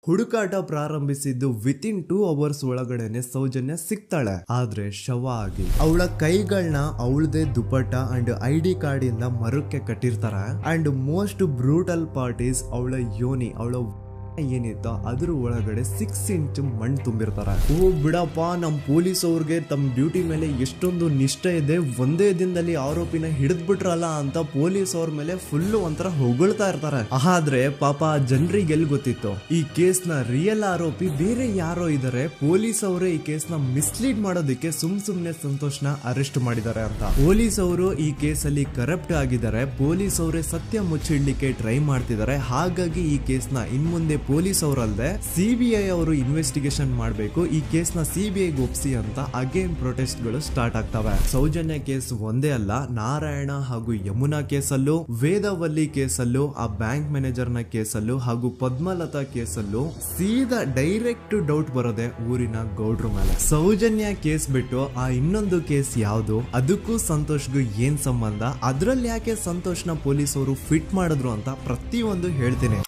ಹುಡುಕಾಟ ಪ್ರಾರಂಭಿಸಿದ್ದು within 2 hours ಒಳಗಡೆನೆ ಸೌಜನ್ಯ ಸಿಗ್ತಾಳೆ. ಆದ್ರೆ ಶವ ಆಗಿ ಅವಳ ಕೈಗಳನ್ನ ಅವಳದೇ ದುಪಟ್ಟ ಅಂಡ್ ID ಕಾರ್ಡ್ ಇಂದ ಮರಕ್ಕೆ ಕಟ್ಟಿರ್ತಾರೆ. And most brutal part is ಅವಳ ಯೋನಿ, ಅವಳ ಏನಿತ್ತ ಅದ್ರ ಒಳಗಡೆ 6 ಇಂಚ್ ಮಣ್ಣು ತುಂಬಿರ್ತಾರೆ. ಓ ಬಿಡಪ್ಪ, ನಮ್ ಪೊಲೀಸ್ ಅವ್ರಿಗೆ ತಮ್ಮ ಡ್ಯೂಟಿ ಮೇಲೆ ಎಷ್ಟೊಂದು ನಿಷ್ಠೆ ಇದೆ, ಒಂದೇ ದಿನದಲ್ಲಿ ಆರೋಪಿನ ಹಿಡಿದ್ಬಿಟ್ರಲ್ಲ ಅಂತ ಪೊಲೀಸ್ ಅವ್ರ ಮೇಲೆ ಫುಲ್ ಒಂಥರ ಹೊಗಳ್ತಾ ಇರ್ತಾರೆ. ಆದ್ರೆ ಪಾಪ ಜನರಿಗೆ ಎಲ್ಲಿ ಗೊತ್ತಿತ್ತು ಈ ಕೇಸ್ ನ ರಿಯಲ್ ಆರೋಪಿ ಬೇರೆ ಯಾರೋ ಇದಾರೆ, ಪೊಲೀಸ್ ಅವರೇ ಈ ಕೇಸ್ ನ ಮಿಸ್ಲೀಡ್ ಮಾಡೋದಕ್ಕೆ ಸುಮ್ನೆ ಸಂತೋಷ್ನ ಅರೆಸ್ಟ್ ಮಾಡಿದ್ದಾರೆ ಅಂತ. ಪೊಲೀಸ್ ಅವರು ಈ ಕೇಸ್ ಅಲ್ಲಿ ಕರಪ್ಟ್ ಆಗಿದ್ದಾರೆ, ಪೊಲೀಸ್ ಅವರೇ ಸತ್ಯ ಮುಚ್ಚಿಡ್ಲಿಕ್ಕೆ ಟ್ರೈ ಮಾಡ್ತಿದ್ದಾರೆ. ಹಾಗಾಗಿ ಈ ಕೇಸ್ ನ ಇನ್ಮುಂದೆ ಪೊಲೀಸ್ ಅವರಲ್ಲದೆ CBI ಅವರು ಇನ್ವೆಸ್ಟಿಗೇಷನ್ ಮಾಡಬೇಕು, ಈ ಕೇಸ್ ನ CBI ಒಪ್ಸಿ ಅಂತ ಅಗೇನ್ ಪ್ರೊಟೆಸ್ಟ್ ಗಳು ಸ್ಟಾರ್ಟ್ ಆಗ್ತವೆ. ಸೌಜನ್ಯ ಕೇಸ್ ಒಂದೇ ಅಲ್ಲ, ನಾರಾಯಣ ಹಾಗೂ ಯಮುನಾ ಕೇಸಲ್ಲೂ, ವೇದವಲ್ಲಿ ಕೇಸಲ್ಲೂ, ಆ ಬ್ಯಾಂಕ್ ಮ್ಯಾನೇಜರ್ ನ ಕೇಸಲ್ಲೂ ಹಾಗೂ ಪದ್ಮಲತಾ ಕೇಸಲ್ಲೂ ಸೀದಾ ಡೈರೆಕ್ಟ್ ಡೌಟ್ ಬರೋದೆ ಊರಿನ ಗೌಡ್ರ ಮೇಲೆ. ಸೌಜನ್ಯ ಕೇಸ್ ಬಿಟ್ಟು ಆ ಇನ್ನೊಂದು ಕೇಸ್ ಯಾವುದು, ಅದಕ್ಕೂ ಸಂತೋಷ್ಗೂ ಏನ್ ಸಂಬಂಧ, ಅದ್ರಲ್ಲಿ ಯಾಕೆ ಸಂತೋಷ್ನ ಪೊಲೀಸ್ ಅವರು ಫಿಟ್ ಮಾಡಿದ್ರು ಅಂತ ಪ್ರತಿಯೊಂದು ಹೇಳ್ತೀನಿ.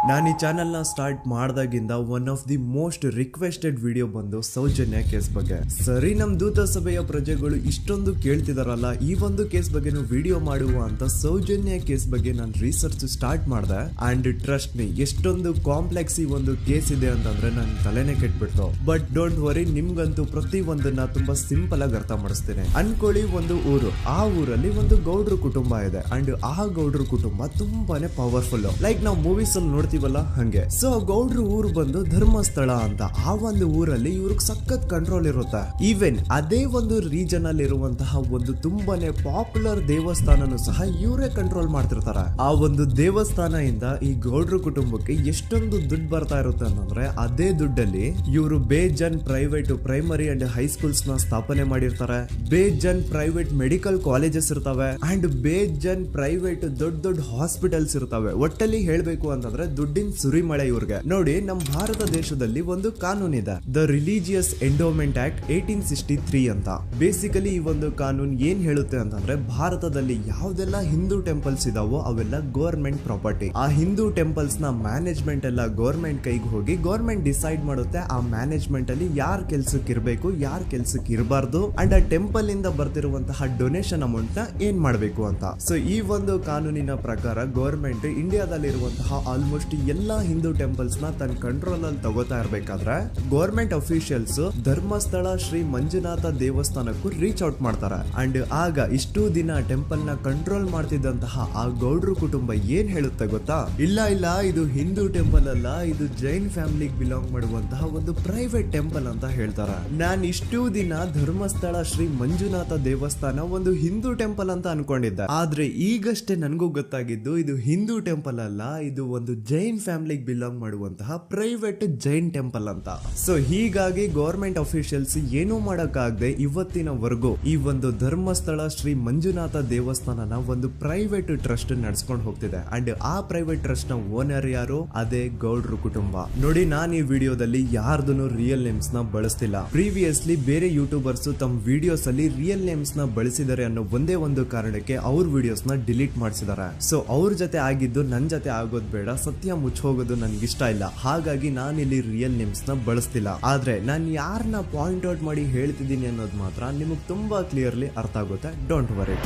ನಾನು ಈ ಚಾನೆಲ್ ನ ಸ್ಟಾರ್ಟ್ ಮಾಡಿದಾಗಿಂದ one of the most requested video ಬಂದು ಸೌಜನ್ಯ ಕೇಸ್ ಬಗ್ಗೆ. ಸರಿ, ನಮ್ ದೂತ ಸಭೆಯ ಪ್ರಜೆಗಳು ಇಷ್ಟೊಂದು ಕೇಳ್ತಿದಾರಲ್ಲ, ಈ ಒಂದು ಕೇಸ್ ಬಗ್ಗೆ ವಿಡಿಯೋ ಮಾಡುವ ಅಂತ ಸೌಜನ್ಯ ಕೇಸ್ ಬಗ್ಗೆ ನಾನು ರಿಸರ್ಚ್ ಸ್ಟಾರ್ಟ್ ಮಾಡಿದೆ. ಅಂಡ್ ಟ್ರಸ್ಟ್ ಮೀ, ಎಷ್ಟೊಂದು ಕಾಂಪ್ಲೆಕ್ಸ್ ಈ ಒಂದು ಕೇಸ್ ಇದೆ ಅಂತಂದ್ರೆ ನನ್ ತಲೆನೇ ಕೆಟ್ಬಿಡ್ತು. ಬಟ್ ಡೋಂಟ್ ವರಿ, ನಿಮ್ಗಂತೂ ಪ್ರತಿ ಒಂದನ್ನ ತುಂಬಾ ಸಿಂಪಲ್ ಆಗಿ ಅರ್ಥ ಮಾಡಿಸ್ತೀನಿ. ಅನ್ಕೊಳ್ಳಿ, ಒಂದು ಊರು, ಆ ಊರಲ್ಲಿ ಒಂದು ಗೌಡ್ರ ಕುಟುಂಬ ಇದೆ. ಅಂಡ್ ಆ ಗೌಡ್ರ ಕುಟುಂಬ ತುಂಬಾನೇ ಪವರ್ಫುಲ್, ಲೈಕ್ ನಾವು ಮೂವೀಸ್ ಅಲ್ಲಿ ನೋಡ್ತೀವಲ್ಲ ಹಂಗೆ. ಸೊ ಗೌಡ್ರು ಊರು ಬಂದು ಧರ್ಮಸ್ಥಳ ಅಂತ, ಆ ಒಂದು ಊರಲ್ಲಿ ಇವ್ರಿಗೆ ಸಖತ್ ಕಂಟ್ರೋಲ್ ಇರುತ್ತೆ. ಈವನ್ ಅದೇ ಒಂದು ರೀಜನ್ ಅಲ್ಲಿ ಇರುವಂತಹ ಒಂದು ತುಂಬಾನೇ ಪಾಪ್ಯುಲರ್ ದೇವಸ್ಥಾನನು ಸಹ ಇವರೇ ಕಂಟ್ರೋಲ್ ಮಾಡ್ತಿರ್ತಾರೆ. ಆ ಒಂದು ದೇವಸ್ಥಾನ ಇಂದ ಈ ಗೌಡ್ರ ಕುಟುಂಬಕ್ಕೆ ಎಷ್ಟೊಂದು ದುಡ್ಡು ಬರ್ತಾ ಇರುತ್ತೆ ಅಂತಂದ್ರೆ, ಅದೇ ದುಡ್ಡಲ್ಲಿ ಇವರು ಬೇಜನ್ ಪ್ರೈವೇಟ್ ಪ್ರೈಮರಿ ಅಂಡ್ ಹೈಸ್ಕೂಲ್ಸ್ ನ ಸ್ಥಾಪನೆ ಮಾಡಿರ್ತಾರೆ, ಬೇಜನ್ ಪ್ರೈವೇಟ್ ಮೆಡಿಕಲ್ ಕಾಲೇಜಸ್ ಇರ್ತವೆ, ಅಂಡ್ ಬೇಜನ್ ಪ್ರೈವೇಟ್ ದೊಡ್ಡ ಹಾಸ್ಪಿಟಲ್ಸ್ ಇರ್ತವೆ. ಒಟ್ಟಲ್ಲಿ ಹೇಳ್ಬೇಕು ಅಂತಂದ್ರೆ ದುಡ್ಡಿನ ಸುರಿಮಳೆ ಇವ್ರಿಗೆ. ನೋಡಿ, ನಮ್ಮ ಭಾರತ ದೇಶದಲ್ಲಿ ಒಂದು ಕಾನೂನು ಇದೆ, ದ ರಿಲಿಜಿಯಸ್ ಎಂಡೋಮೆಂಟ್ ಆಕ್ಟ್ 1863 ಅಂತ. ಬೇಸಿಕಲಿ ಈ ಒಂದು ಕಾನೂನು ಏನ್ ಹೇಳುತ್ತೆ ಅಂತಂದ್ರೆ, ಭಾರತದಲ್ಲಿ ಯಾವ್ದೆಲ್ಲ ಹಿಂದೂ ಟೆಂಪಲ್ಸ್ ಇದಾವೋ ಅವೆಲ್ಲ ಗವರ್ಮೆಂಟ್ ಪ್ರಾಪರ್ಟಿ. ಆ ಹಿಂದೂ ಟೆಂಪಲ್ಸ್ ನ ಮ್ಯಾನೇಜ್ಮೆಂಟ್ ಎಲ್ಲ ಗವರ್ಮೆಂಟ್ ಕೈಗೆ ಹೋಗಿ ಗವರ್ಮೆಂಟ್ ಡಿಸೈಡ್ ಮಾಡುತ್ತೆ ಆ ಮ್ಯಾನೇಜ್ಮೆಂಟ್ ಅಲ್ಲಿ ಯಾರ್ ಕೆಲ್ಸಕ್ಕೆ ಇರಬೇಕು, ಯಾರ್ ಕೆಲ್ಸಕ್ಕೆ ಇರಬಾರ್ದು, ಅಂಡ್ ಆ ಟೆಂಪಲ್ ಇಂದ ಬರ್ತಿರುವಂತಹ ಡೊನೇಷನ್ ಅಮೌಂಟ್ ನ ಏನ್ ಮಾಡ್ಬೇಕು ಅಂತ. ಸೊ ಈ ಒಂದು ಕಾನೂನಿನ ಪ್ರಕಾರ ಗವರ್ಮೆಂಟ್ ಇಂಡಿಯಾದಲ್ಲಿ ಇರುವಂತಹ ಆಲ್ಮೋಸ್ಟ್ ಎಲ್ಲಾ ಹಿಂದೂ ಟೆಂಪಲ್ಸ್ ನ ತನ್ನ ಕಂಟ್ರೋಲ್ ಅಲ್ಲಿ ತಗೋತಾ ಇರ್ಬೇಕಾದ್ರೆ ಗವರ್ಮೆಂಟ್ ಅಫಿಷಿಯಲ್ಸ್ ಧರ್ಮಸ್ಥಳ ಶ್ರೀ ಮಂಜುನಾಥ ದೇವಸ್ಥಾನಕ್ಕೂ ರೀಚ್ ಔಟ್ ಮಾಡ್ತಾರೆ. ಅಂಡ್ ಆಗ ಇಷ್ಟು ದಿನ ಟೆಂಪಲ್ ನ ಕಂಟ್ರೋಲ್ ಮಾಡ್ತಿದ್ದಂತಹ ಆ ಗೌಡ್ರ ಕುಟುಂಬ ಏನ್ ಹೇಳುತ್ತೆ ಗೊತ್ತಾ, ಇಲ್ಲ ಇದು ಹಿಂದೂ ಟೆಂಪಲ್ ಅಲ್ಲ, ಇದು ಜೈನ್ ಫ್ಯಾಮಿಲಿಗೆ ಬಿಲಾಂಗ್ ಮಾಡುವಂತಹ ಒಂದು ಪ್ರೈವೇಟ್ ಟೆಂಪಲ್ ಅಂತ ಹೇಳ್ತಾರೆ. ನಾನು ಇಷ್ಟು ದಿನ ಧರ್ಮಸ್ಥಳ ಶ್ರೀ ಮಂಜುನಾಥ ದೇವಸ್ಥಾನ ಒಂದು ಹಿಂದೂ ಟೆಂಪಲ್ ಅಂತ ಅನ್ಕೊಂಡಿದ್ದೆ, ಆದ್ರೆ ಈಗಷ್ಟೇ ನನಗೂ ಗೊತ್ತಾಗಿದ್ದು ಇದು ಹಿಂದೂ ಟೆಂಪಲ್ ಅಲ್ಲ, ಇದು ಒಂದು ಜೈನ್ ಫ್ಯಾಮಿಲಿಗೆ ಬಿಲಾಂಗ್ ಮಾಡುವಂತಹ ಪ್ರೈವೇಟ್ ಜೈನ್ ಟೆಂಪಲ್ ಅಂತ. ಸೊ ಹೀಗಾಗಿ ಗವರ್ಮೆಂಟ್ ಅಫಿಷಿಯಲ್ಸ್ ಏನೂ ಮಾಡಕ್ಕಾಗದೆ ಇವತ್ತಿನವರೆಗೂ ಈ ಒಂದು ಧರ್ಮಸ್ಥಳ ಶ್ರೀ ಮಂಜುನಾಥ ದೇವಸ್ಥಾನನ ಒಂದು ಪ್ರೈವೇಟ್ ಟ್ರಸ್ಟ್ ನಡೆಸ್ಕೊಂಡು ಹೋಗ್ತಿದೆ. ಅಂಡ್ ಆ ಪ್ರೈವೇಟ್ ಟ್ರಸ್ಟ್ ನ ಓನರ್ ಯಾರು, ಅದೇ ಗೌಡ್ರ ಕುಟುಂಬ. ನೋಡಿ, ನಾನು ಈ ವಿಡಿಯೋದಲ್ಲಿ ಯಾರ್ದು ರಿಯಲ್ ನೇಮ್ಸ್ ನ ಬಳಸ್ತಿಲ್ಲ. ಪ್ರೀವಿಯಸ್ಲಿ ಬೇರೆ ಯೂಟ್ಯೂಬರ್ಸ್ ತಮ್ಮ ವಿಡಿಯೋಸ್ ಅಲ್ಲಿ ರಿಯಲ್ ನೇಮ್ಸ್ ನ ಬಳಸಿದ್ದಾರೆ ಅನ್ನೋ ಒಂದೇ ಒಂದು ಕಾರಣಕ್ಕೆ ಅವ್ರ ವಿಡಿಯೋಸ್ ನ ಡಿಲೀಟ್ ಮಾಡಿಸಿದ್ದಾರೆ. ಸೊ ಅವ್ರ ಜೊತೆ ಆಗಿದ್ದು ನನ್ ಜೊತೆ ಆಗೋದ್ ಬೇಡ, ಸತ್ಯ ಮುಚ್ಚೋಗೋದು ನನ್ಗೆ ಇಷ್ಟ ಇಲ್ಲ. ಹಾಗಾಗಿ ನಾನಿಲ್ಲಿ ರಿಯಲ್ ನೇಮ್ಸ್ ನ ಬಳಸ್ತಿಲ್ಲ. ಆದ್ರೆ ನಾನು ಯಾರನ್ನ ಪಾಯಿಂಟ್ ಔಟ್ ಮಾಡಿ ಹೇಳ್ತಿದ್ದೀನಿ ಅನ್ನೋದು ಮಾತ್ರ ನಿಮಗೆ ತುಂಬಾ ಕ್ಲಿಯರ್ಲಿ ಅರ್ಥ ಆಗುತ್ತೆ. Don't worry.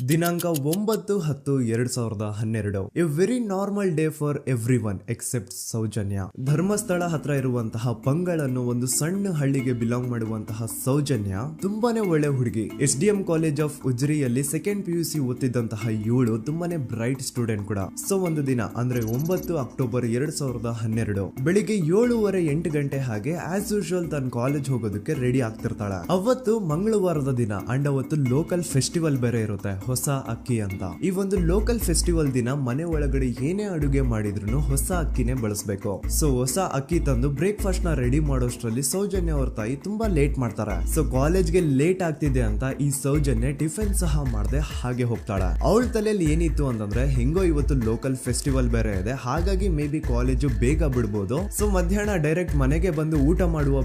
ದಿನಾಂಕ 9/10/2012. A very normal day for everyone except Soujanya. Dharmasthala ಹತ್ರ ಇರುವಂತಹ ಪಂಗಳ್ ಅನ್ನೋ ಒಂದು ಸಣ್ಣ ಹಳ್ಳಿಗೆ ಬಿಲಾಂಗ್ ಮಾಡುವಂತಹ ಸೌಜನ್ಯ ತುಂಬಾನೇ ಒಳ್ಳೆ ಹುಡುಗಿ. SDM ಕಾಲೇಜ್ ಆಫ್ ಉಜ್ರಿಯಲ್ಲಿ 2nd PUC ಓದ್ತಿದ್ದಂತಹ ಇವಳು ತುಂಬಾನೇ ಬ್ರೈಟ್ ಸ್ಟೂಡೆಂಟ್ ಕೂಡ. ಸೊ ಒಂದು ದಿನ ಅಂದ್ರೆ 9 ಅಕ್ಟೋಬರ್ 2012 ಬೆಳಿಗ್ಗೆ 7:30-8 ಗಂಟೆ ಹಾಗೆ ಆಸ್ ಯೂಶುವಲ್ ತನ್ನ ಕಾಲೇಜ್ ಹೋಗೋದಕ್ಕೆ ರೆಡಿ ಆಗ್ತಿರ್ತಾಳೆ. ಅವತ್ತು ಮಂಗಳವಾರದ ದಿನ ಅಂಡ್ ಅವತ್ತು ಲೋಕಲ್ ಫೆಸ್ಟಿವಲ್ ಬೇರೆ ಇರುತ್ತೆ, ಹೊಸ ಅಕ್ಕಿ ಅಂತ. ಈ ಒಂದು ಲೋಕಲ್ ಫೆಸ್ಟಿವಲ್ ದಿನ ಮನೆ ಒಳಗಡೆ ಏನೇ ಅಡುಗೆ ಮಾಡಿದ್ರು ಹೊಸ ಅಕ್ಕಿನೇ ಬಳಸಬೇಕು. ಸೊ ಹೊಸ ಅಕ್ಕಿ ತಂದು ಬ್ರೇಕ್ಫಾಸ್ಟ್ ನ ರೆಡಿ ಮಾಡೋಷ್ಟ್ರಲ್ಲಿ ಸೌಜನ್ಯ ಅವ್ರ ತಾಯಿ ತುಂಬಾ ಲೇಟ್ ಮಾಡ್ತಾರೆ. ಸೊ ಕಾಲೇಜ್ಗೆ ಲೇಟ್ ಆಗ್ತಿದೆ ಅಂತ ಈ ಸೌಜನ್ಯ ಟಿಫಿನ್ ಸಹ ಮಾಡದೆ ಹಾಗೆ ಹೋಗ್ತಾಳೆ. ಅವಳ ತಲೆಯಲ್ಲಿ ಏನಿತ್ತು ಅಂತಂದ್ರೆ, ಹೆಂಗೋ ಇವತ್ತು ಲೋಕಲ್ ಫೆಸ್ಟಿವಲ್ ಬೇರೆ ಇದೆ, ಹಾಗಾಗಿ ಮೇ ಬಿ ಕಾಲೇಜು ಬೇಗ ಬಿಡ್ಬೋದು, ಸೊ ಮಧ್ಯಾಹ್ನ ಡೈರೆಕ್ಟ್ ಮನೆಗೆ ಬಂದು ಊಟ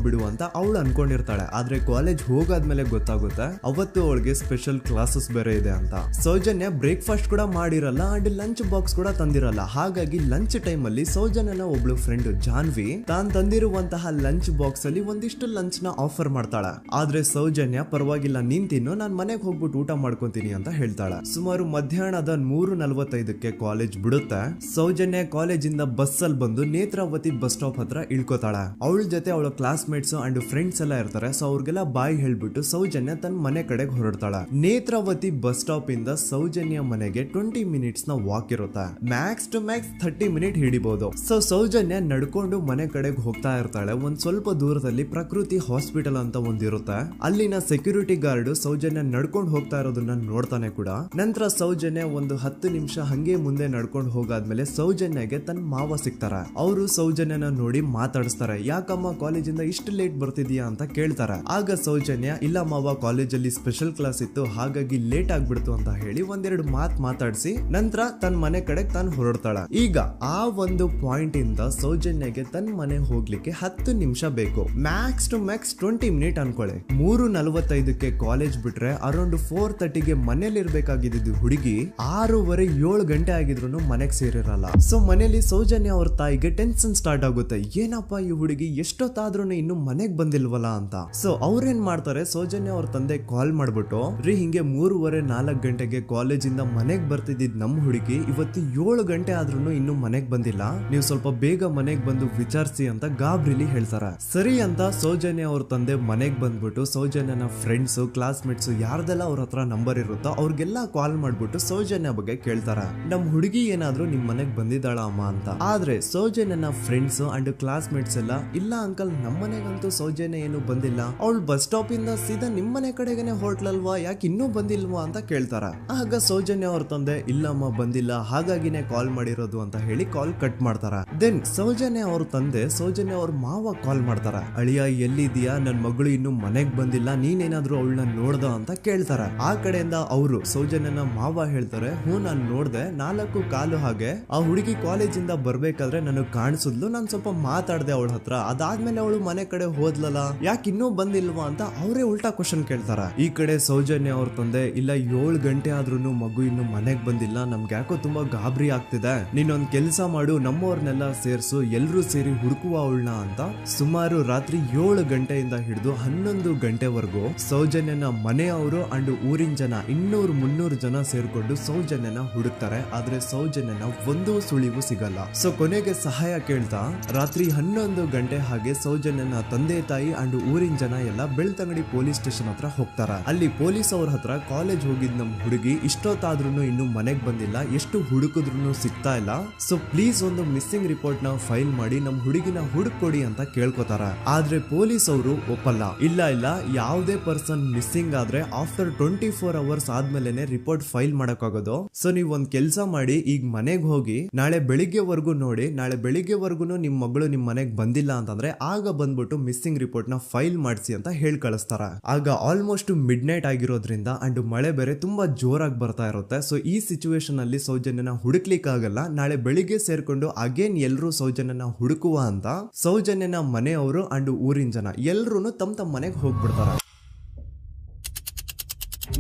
ಬಿಡುವ ಅಂತ ಅವಳು ಅನ್ಕೊಂಡಿರ್ತಾಳೆ. ಆದ್ರೆ ಕಾಲೇಜ್ ಹೋಗಾದ್ಮೇಲೆ ಗೊತ್ತಾಗುತ್ತೆ ಅವತ್ತು ಅವಳಿಗೆ ಸ್ಪೆಷಲ್ ಕ್ಲಾಸಸ್ ಬೇರೆ ಇದೆ ಅಂತ. ಸೌಜನ್ಯ ಬ್ರೇಕ್ಫಾಸ್ಟ್ ಕೂಡ ಮಾಡಿರಲ್ಲ ಅಂಡ್ ಲಂಚ್ ಬಾಕ್ಸ್ ಕೂಡ ತಂದಿರಲ್ಲ. ಹಾಗಾಗಿ ಲಂಚ್ ಟೈಮ್ ಅಲ್ಲಿ ಸೌಜನ್ಯನ ಒಬ್ಳು ಫ್ರೆಂಡ್ ಜಾನ್ವಿ ತಾನ್ ತಂದಿರುವಂತಹ ಲಂಚ್ ಬಾಕ್ಸ್ ಅಲ್ಲಿ ಒಂದಿಷ್ಟು ಲಂಚ್ ನ ಆಫರ್ ಮಾಡ್ತಾಳ. ಆದ್ರೆ ಸೌಜನ್ಯ ಪರವಾಗಿಲ್ಲ ನೀನ್ ತಿನ್ನು, ನಾನ್ ಮನೆಗೆ ಹೋಗ್ಬಿಟ್ಟು ಊಟ ಮಾಡ್ಕೊಂತೀನಿ ಅಂತ ಹೇಳ್ತಾಳ. ಸುಮಾರು ಮಧ್ಯಾಹ್ನದ 3:45ಕ್ಕೆ ಕಾಲೇಜ್ ಬಿಡುತ್ತೆ. ಸೌಜನ್ಯ ಕಾಲೇಜ್ ಇಂದ ಬಸ್ ಅಲ್ಲಿ ಬಂದು ನೇತ್ರಾವತಿ ಬಸ್ ಸ್ಟಾಪ್ ಹತ್ರ ಇಳ್ಕೋತಾಳ. ಅವಳ ಜೊತೆ ಅವಳ ಕ್ಲಾಸ್ ಮೇಟ್ಸ್ ಅಂಡ್ ಫ್ರೆಂಡ್ಸ್ ಎಲ್ಲ ಇರ್ತಾರೆ. ಸೊ ಅವ್ರಿಗೆಲ್ಲ ಬಾಯ್ ಹೇಳ್ಬಿಟ್ಟು ಸೌಜನ್ಯ ತನ್ನ ಮನೆ ಕಡೆಗೆ ಹೊರಡ್ತಾಳ. ನೇತ್ರಾವತಿ ಬಸ್ ಸ್ಟಾಪ್ ಇಂದ ಸೌಜನ್ಯ ಮನೆಗೆ 20 ಮಿನಿಟ್ಸ್ ನ ವಾಕ್ ಇರುತ್ತೆ. ಮ್ಯಾಕ್ಸ್ ಟು ಮ್ಯಾಕ್ಸ್ 30 ಮಿನಿಟ್ ಹಿಡಿಬಹುದು. ಸೊ ಸೌಜನ್ಯ ನಡ್ಕೊಂಡು ಮನೆ ಕಡೆಗೆ ಹೋಗ್ತಾ ಇರ್ತಾಳೆ. ಒಂದ್ ಸ್ವಲ್ಪ ದೂರದಲ್ಲಿ ಪ್ರಕೃತಿ ಹಾಸ್ಪಿಟಲ್ ಅಂತ ಒಂದಿರುತ್ತೆ. ಅಲ್ಲಿನ ಸೆಕ್ಯೂರಿಟಿ ಗಾರ್ಡ್ ಸೌಜನ್ಯ ನಡ್ಕೊಂಡು ಹೋಗ್ತಾ ಇರೋದನ್ನ ನೋಡ್ತಾನೆ ಕೂಡ. ನಂತರ ಸೌಜನ್ಯ ಒಂದು 10 ನಿಮಿಷ ಹಂಗೆ ಮುಂದೆ ನಡ್ಕೊಂಡು ಹೋಗಾದ್ಮೇಲೆ ಸೌಜನ್ಯಗೆ ತನ್ನ ಮಾವ ಸಿಗ್ತಾರ. ಅವರು ಸೌಜನ್ಯನ ನೋಡಿ ಮಾತಾಡಿಸ್ತಾರೆ. ಯಾಕಮ್ಮ ಕಾಲೇಜಿಂದ ಇಷ್ಟು ಲೇಟ್ ಬರ್ತಿದ್ಯಾ ಅಂತ ಕೇಳ್ತಾರೆ. ಆಗ ಸೌಜನ್ಯ ಇಲ್ಲ ಮಾವ, ಕಾಲೇಜಲ್ಲಿ ಸ್ಪೆಷಲ್ ಕ್ಲಾಸ್ ಇತ್ತು ಹಾಗಾಗಿ ಲೇಟ್ ಆಗ್ಬಿಡ್ತು ಅಂತ ಹೇಳಿ ಒಂದೆರಡು ಮಾತಾಡಿಸಿ ನಂತರ ತನ್ನ ಮನೆ ಕಡೆ ತಾನು ಹೊರಡ್ತಾಳ. ಈಗ ಆ ಒಂದು ಪಾಯಿಂಟ್ ಇಂದ ಸೌಜನ್ಯಗೆ ತನ್ನ ಮನೆ ಹೋಗ್ಲಿಕ್ಕೆ 10 ನಿಮಿಷ ಬೇಕು. ಮ್ಯಾಕ್ಸ್ ಟು ಮ್ಯಾಕ್ಸ್ 20 ಮಿನಿಟ್ ಅನ್ಕೊಳ್ಳಿ. 3:45ಕ್ಕೆ ಕಾಲೇಜ್ ಬಿಟ್ರೆ ಅರೌಂಡ್ 4:30ಗೆ ಮನೇಲಿ ಇರ್ಬೇಕಾಗಿದ್ದು ಹುಡುಗಿ 6:30-7 ಗಂಟೆ ಆಗಿದ್ರು ಮನೆಗೆ ಸೇರಿರಲ್ಲ. ಸೊ ಮನೇಲಿ ಸೌಜನ್ಯ ಅವ್ರ ತಾಯಿಗೆ ಟೆನ್ಷನ್ ಸ್ಟಾರ್ಟ್ ಆಗುತ್ತೆ. ಏನಪ್ಪ ಈ ಹುಡುಗಿ ಎಷ್ಟೊತ್ತಾದ್ರೂ ಇನ್ನು ಮನೆಗ್ ಬಂದಿಲ್ವಲ್ಲ ಅಂತ. ಸೊ ಅವ್ರೇನ್ ಮಾಡ್ತಾರೆ, ಸೌಜನ್ಯ ಅವ್ರ ತಂದೆ ಕಾಲ್ ಮಾಡ್ಬಿಟ್ಟು ಹಿಂಗೆ 3:30-4 ಗಂಟೆಗೆ ಕಾಲೇಜಿಂದ ಮನೆಗ್ ಬರ್ತಿದ್ದಿದ್ ನಮ್ ಹುಡುಗಿ ಇವತ್ತು 7 ಗಂಟೆ ಆದ್ರೂ ಇನ್ನು ಮನೆಗ್ ಬಂದಿಲ್ಲ, ನೀವು ಸ್ವಲ್ಪ ಬೇಗ ಮನೆಗ್ ಬಂದು ವಿಚಾರಿಸಿ ಅಂತ ಗಾಬ್ರಿಲಿ ಹೇಳ್ತಾರೆ. ಸರಿ ಅಂತ ಸೌಜನ್ಯ ಅವ್ರ ತಂದೆ ಮನೆಗ್ ಬಂದ್ಬಿಟ್ಟು ಸೌಜನ್ಯನ ಫ್ರೆಂಡ್ಸ್ ಕ್ಲಾಸ್ ಮೇಟ್ಸ್ ಯಾರ್ದೆಲ್ಲ ಅವ್ರ ಹತ್ರ ನಂಬರ್ ಇರುತ್ತೋ ಅವ್ರಿಗೆಲ್ಲ ಕಾಲ್ ಮಾಡ್ಬಿಟ್ಟು ಸೌಜನ್ಯ ಬಗ್ಗೆ ಕೇಳ್ತಾರ. ನಮ್ ಹುಡುಗಿ ಏನಾದ್ರೂ ನಿಮ್ ಮನೆಗ್ ಬಂದಿದ್ದಾಳ ಅಮ್ಮ ಅಂತ. ಆದ್ರೆ ಸೌಜನ್ಯನ ಫ್ರೆಂಡ್ಸ್ ಅಂಡ್ ಕ್ಲಾಸ್ ಮೇಟ್ಸ್ ಎಲ್ಲ ಇಲ್ಲ ಅಂಕಲ್ ನಮ್ಮ ಮನೆಗಂತೂ ಸೌಜನ್ಯ ಏನು ಬಂದಿಲ್ಲ, ಅವಳು ಬಸ್ ಸ್ಟಾಪ್ ಇಂದ ಸೀದಾ ನಿಮ್ ಮನೆ ಕಡೆಗೇನೆ ಹೊರಟ್ಲಲ್ವಾ, ಯಾಕೆ ಇನ್ನೂ ಬಂದಿಲ್ವಾ ಅಂತ ಕೇಳ್ತಾರ. ಆಗ ಸೌಜನ್ಯ ಅವ್ರ ತಂದೆ ಇಲ್ಲಮ್ಮ ಬಂದಿಲ್ಲ ಹಾಗಾಗಿನೇ ಕಾಲ್ ಮಾಡಿರೋದು ಅಂತ ಹೇಳಿ ಕಾಲ್ ಕಟ್ ಮಾಡ್ತಾರ. ದೆನ್ ಸೌಜನ್ಯ ಅವ್ರ ತಂದೆ ಸೌಜನ್ಯ ಅವ್ರ ಮಾವ ಕಾಲ್ ಮಾಡ್ತಾರ. ಅಳಿಯ ಎಲ್ಲಿದ್ಯಾ, ನನ್ ಮಗಳು ಇನ್ನು ಮನೆಗ್ ಬಂದಿಲ್ಲ, ನೀನೇನಾದ್ರೂ ಅವಳನ್ನ ನೋಡ್ದ ಅಂತ ಕೇಳ್ತಾರ. ಆ ಕಡೆಯಿಂದ ಅವರು ಸೌಜನ್ಯನ ಮಾವ ಹೇಳ್ತಾರೆ, ನಾನ್ ನೋಡ್ದೆ 4:15 ಹಾಗೆ ಆ ಹುಡುಗಿ ಕಾಲೇಜಿಂದ ಬರ್ಬೇಕಾದ್ರೆ ನನಗ್ ಕಾಣಿಸಿದ್ಲು, ನಾನ್ ಸ್ವಲ್ಪ ಮಾತಾಡ್ದೆ ಅವಳ ಹತ್ರ, ಅದಾದ್ಮೇಲೆ ಅವಳು ಮನೆ ಕಡೆ ಹೋದ್ಲಲ್ಲ, ಯಾಕೆ ಇನ್ನೂ ಬಂದಿಲ್ವಾ ಅಂತ ಅವರೇ ಉಲ್ಟಾ ಕ್ವಶನ್ ಕೇಳ್ತಾರ. ಈ ಕಡೆ ಸೌಜನ್ಯ ಅವ್ರ ತಂದೆ ಇಲ್ಲ 7 ಗಂಟೆ ಆದ್ರೂ ಮಗು ಇನ್ನು ಮನೆಗ್ ಬಂದಿಲ್ಲ, ನಮ್ಗೆ ಯಾಕೋ ತುಂಬಾ ಗಾಬರಿ ಆಗ್ತಿದೆ, ನೀನೊಂದ್ ಕೆಲ್ಸ ಮಾಡು ನಮ್ಮವ್ರನ್ನೆಲ್ಲ ಸೇರ್ಸು ಎಲ್ರೂ ಸೇರಿ ಹುಡುಕುವ ಅವಳನ್ನ ಅಂತ ಸುಮಾರು ರಾತ್ರಿ 7 ಗಂಟೆಯಿಂದ ಹಿಡಿದು 11 ಗಂಟೆವರೆಗೂ ಸೌಜನ್ಯನ ಮನೆಯವರು ಅಂಡ್ ಊರಿನ ಜನ 200-300 ಜನ ಸೇರ್ಕೊಂಡು ಸೌಜನ್ಯನ ಹುಡುಕ್ತಾರೆ. ಆದ್ರೆ ಸೌಜನ್ಯನ ಒಂದು ಸುಳಿವು ಸಿಗಲ್ಲ. ಸೊ ಕೊನೆಗೆ ಸಹಾಯ ಕೇಳ್ತಾ ರಾತ್ರಿ 11 ಗಂಟೆ ಹಾಗೆ ಸೌಜನ್ಯನ ತಂದೆ ತಾಯಿ ಅಂಡ್ ಊರಿನ ಜನ ಎಲ್ಲ ಬೆಳ್ತಂಗಡಿ ಪೊಲೀಸ್ ಸ್ಟೇಷನ್ ಹತ್ರ ಹೋಗ್ತಾರ. ಅಲ್ಲಿ ಪೊಲೀಸ್ ಅವ್ರ ಹತ್ರ ಕಾಲೇಜ್ ಹೋಗಿದ್ ನಮ್ ಹುಡುಗಿ ಇಷ್ಟೊತ್ತಾದ್ರೂ ಇನ್ನು ಮನೆಗ್ ಬಂದಿಲ್ಲ, ಎಷ್ಟು ಹುಡುಕಿದ್ರು ಸಿಗ್ತಾ ಇಲ್ಲ, ಸೊ ಪ್ಲೀಸ್ ಒಂದು ಮಿಸ್ಸಿಂಗ್ ರಿಪೋರ್ಟ್ ನ ಫೈಲ್ ಮಾಡಿ ನಮ್ ಹುಡುಗಿನ ಹುಡುಕೊಡಿ ಅಂತ ಕೇಳ್ಕೊತಾರ. ಆದ್ರೆ ಪೊಲೀಸ್ ಅವರು ಒಪ್ಪಲ್ಲ. ಇಲ್ಲ ಯಾವುದೇ ಪರ್ಸನ್ ಮಿಸ್ಸಿಂಗ್ ಆದ್ರೆ ಆಫ್ಟರ್ 24 ಅವರ್ಸ್ ಆದ್ಮೇಲೆನೆ ರಿಪೋರ್ಟ್ ಫೈಲ್ ಮಾಡಕ್ಕಾಗೋದು. ಸೊ ನೀವ್ ಒಂದ್ ಕೆಲ್ಸ ಮಾಡಿ, ಈಗ ಮನೆಗ್ ಹೋಗಿ ನಾಳೆ ಬೆಳಿಗ್ಗೆವರೆಗೂ ನೋಡಿ, ನಾಳೆ ಬೆಳಿಗ್ಗೆವರೆಗೂ ನಿಮ್ ಮಗಳು ನಿಮ್ ಮನೆಗ್ ಬಂದಿಲ್ಲ ಅಂತಂದ್ರೆ ಆಗ ಬಂದ್ಬಿಟ್ಟು ಮಿಸ್ಸಿಂಗ್ ರಿಪೋರ್ಟ್ ನ ಫೈಲ್ ಮಾಡಿಸಿ ಅಂತ ಹೇಳಿ ಕಳಿಸ್ತಾರ. ಆಗ ಆಲ್ಮೋಸ್ಟ್ ಮಿಡ್ ನೈಟ್ ಆಗಿರೋದ್ರಿಂದ ಅಂಡ್ ಮಳೆ ಬೇರೆ ತುಂಬಾ ಜೋರಾಗಿ ಬರ್ತಾ ಇರುತ್ತೆ. ಸೊ ಈ ಸಿಚುವೇಶನ್ ಅಲ್ಲಿ ಸೌಜನ್ಯನ ಹುಡುಕ್ಲಿಕ್ಕೆ ಆಗಲ್ಲ. ನಾಳೆ ಬೆಳಿಗ್ಗೆ ಸೇರ್ಕೊಂಡು ಅಗೇನ್ ಎಲ್ರು ಸೌಜನ್ಯನ ಹುಡುಕುವ ಅಂತ ಸೌಜನ್ಯನ ಮನೆಯವರು ಅಂಡ್ ಊರಿನ ಜನ ಎಲ್ರು ತಮ್ಮ ಮನೆಗೆ ಹೋಗ್ಬಿಡ್ತಾರ.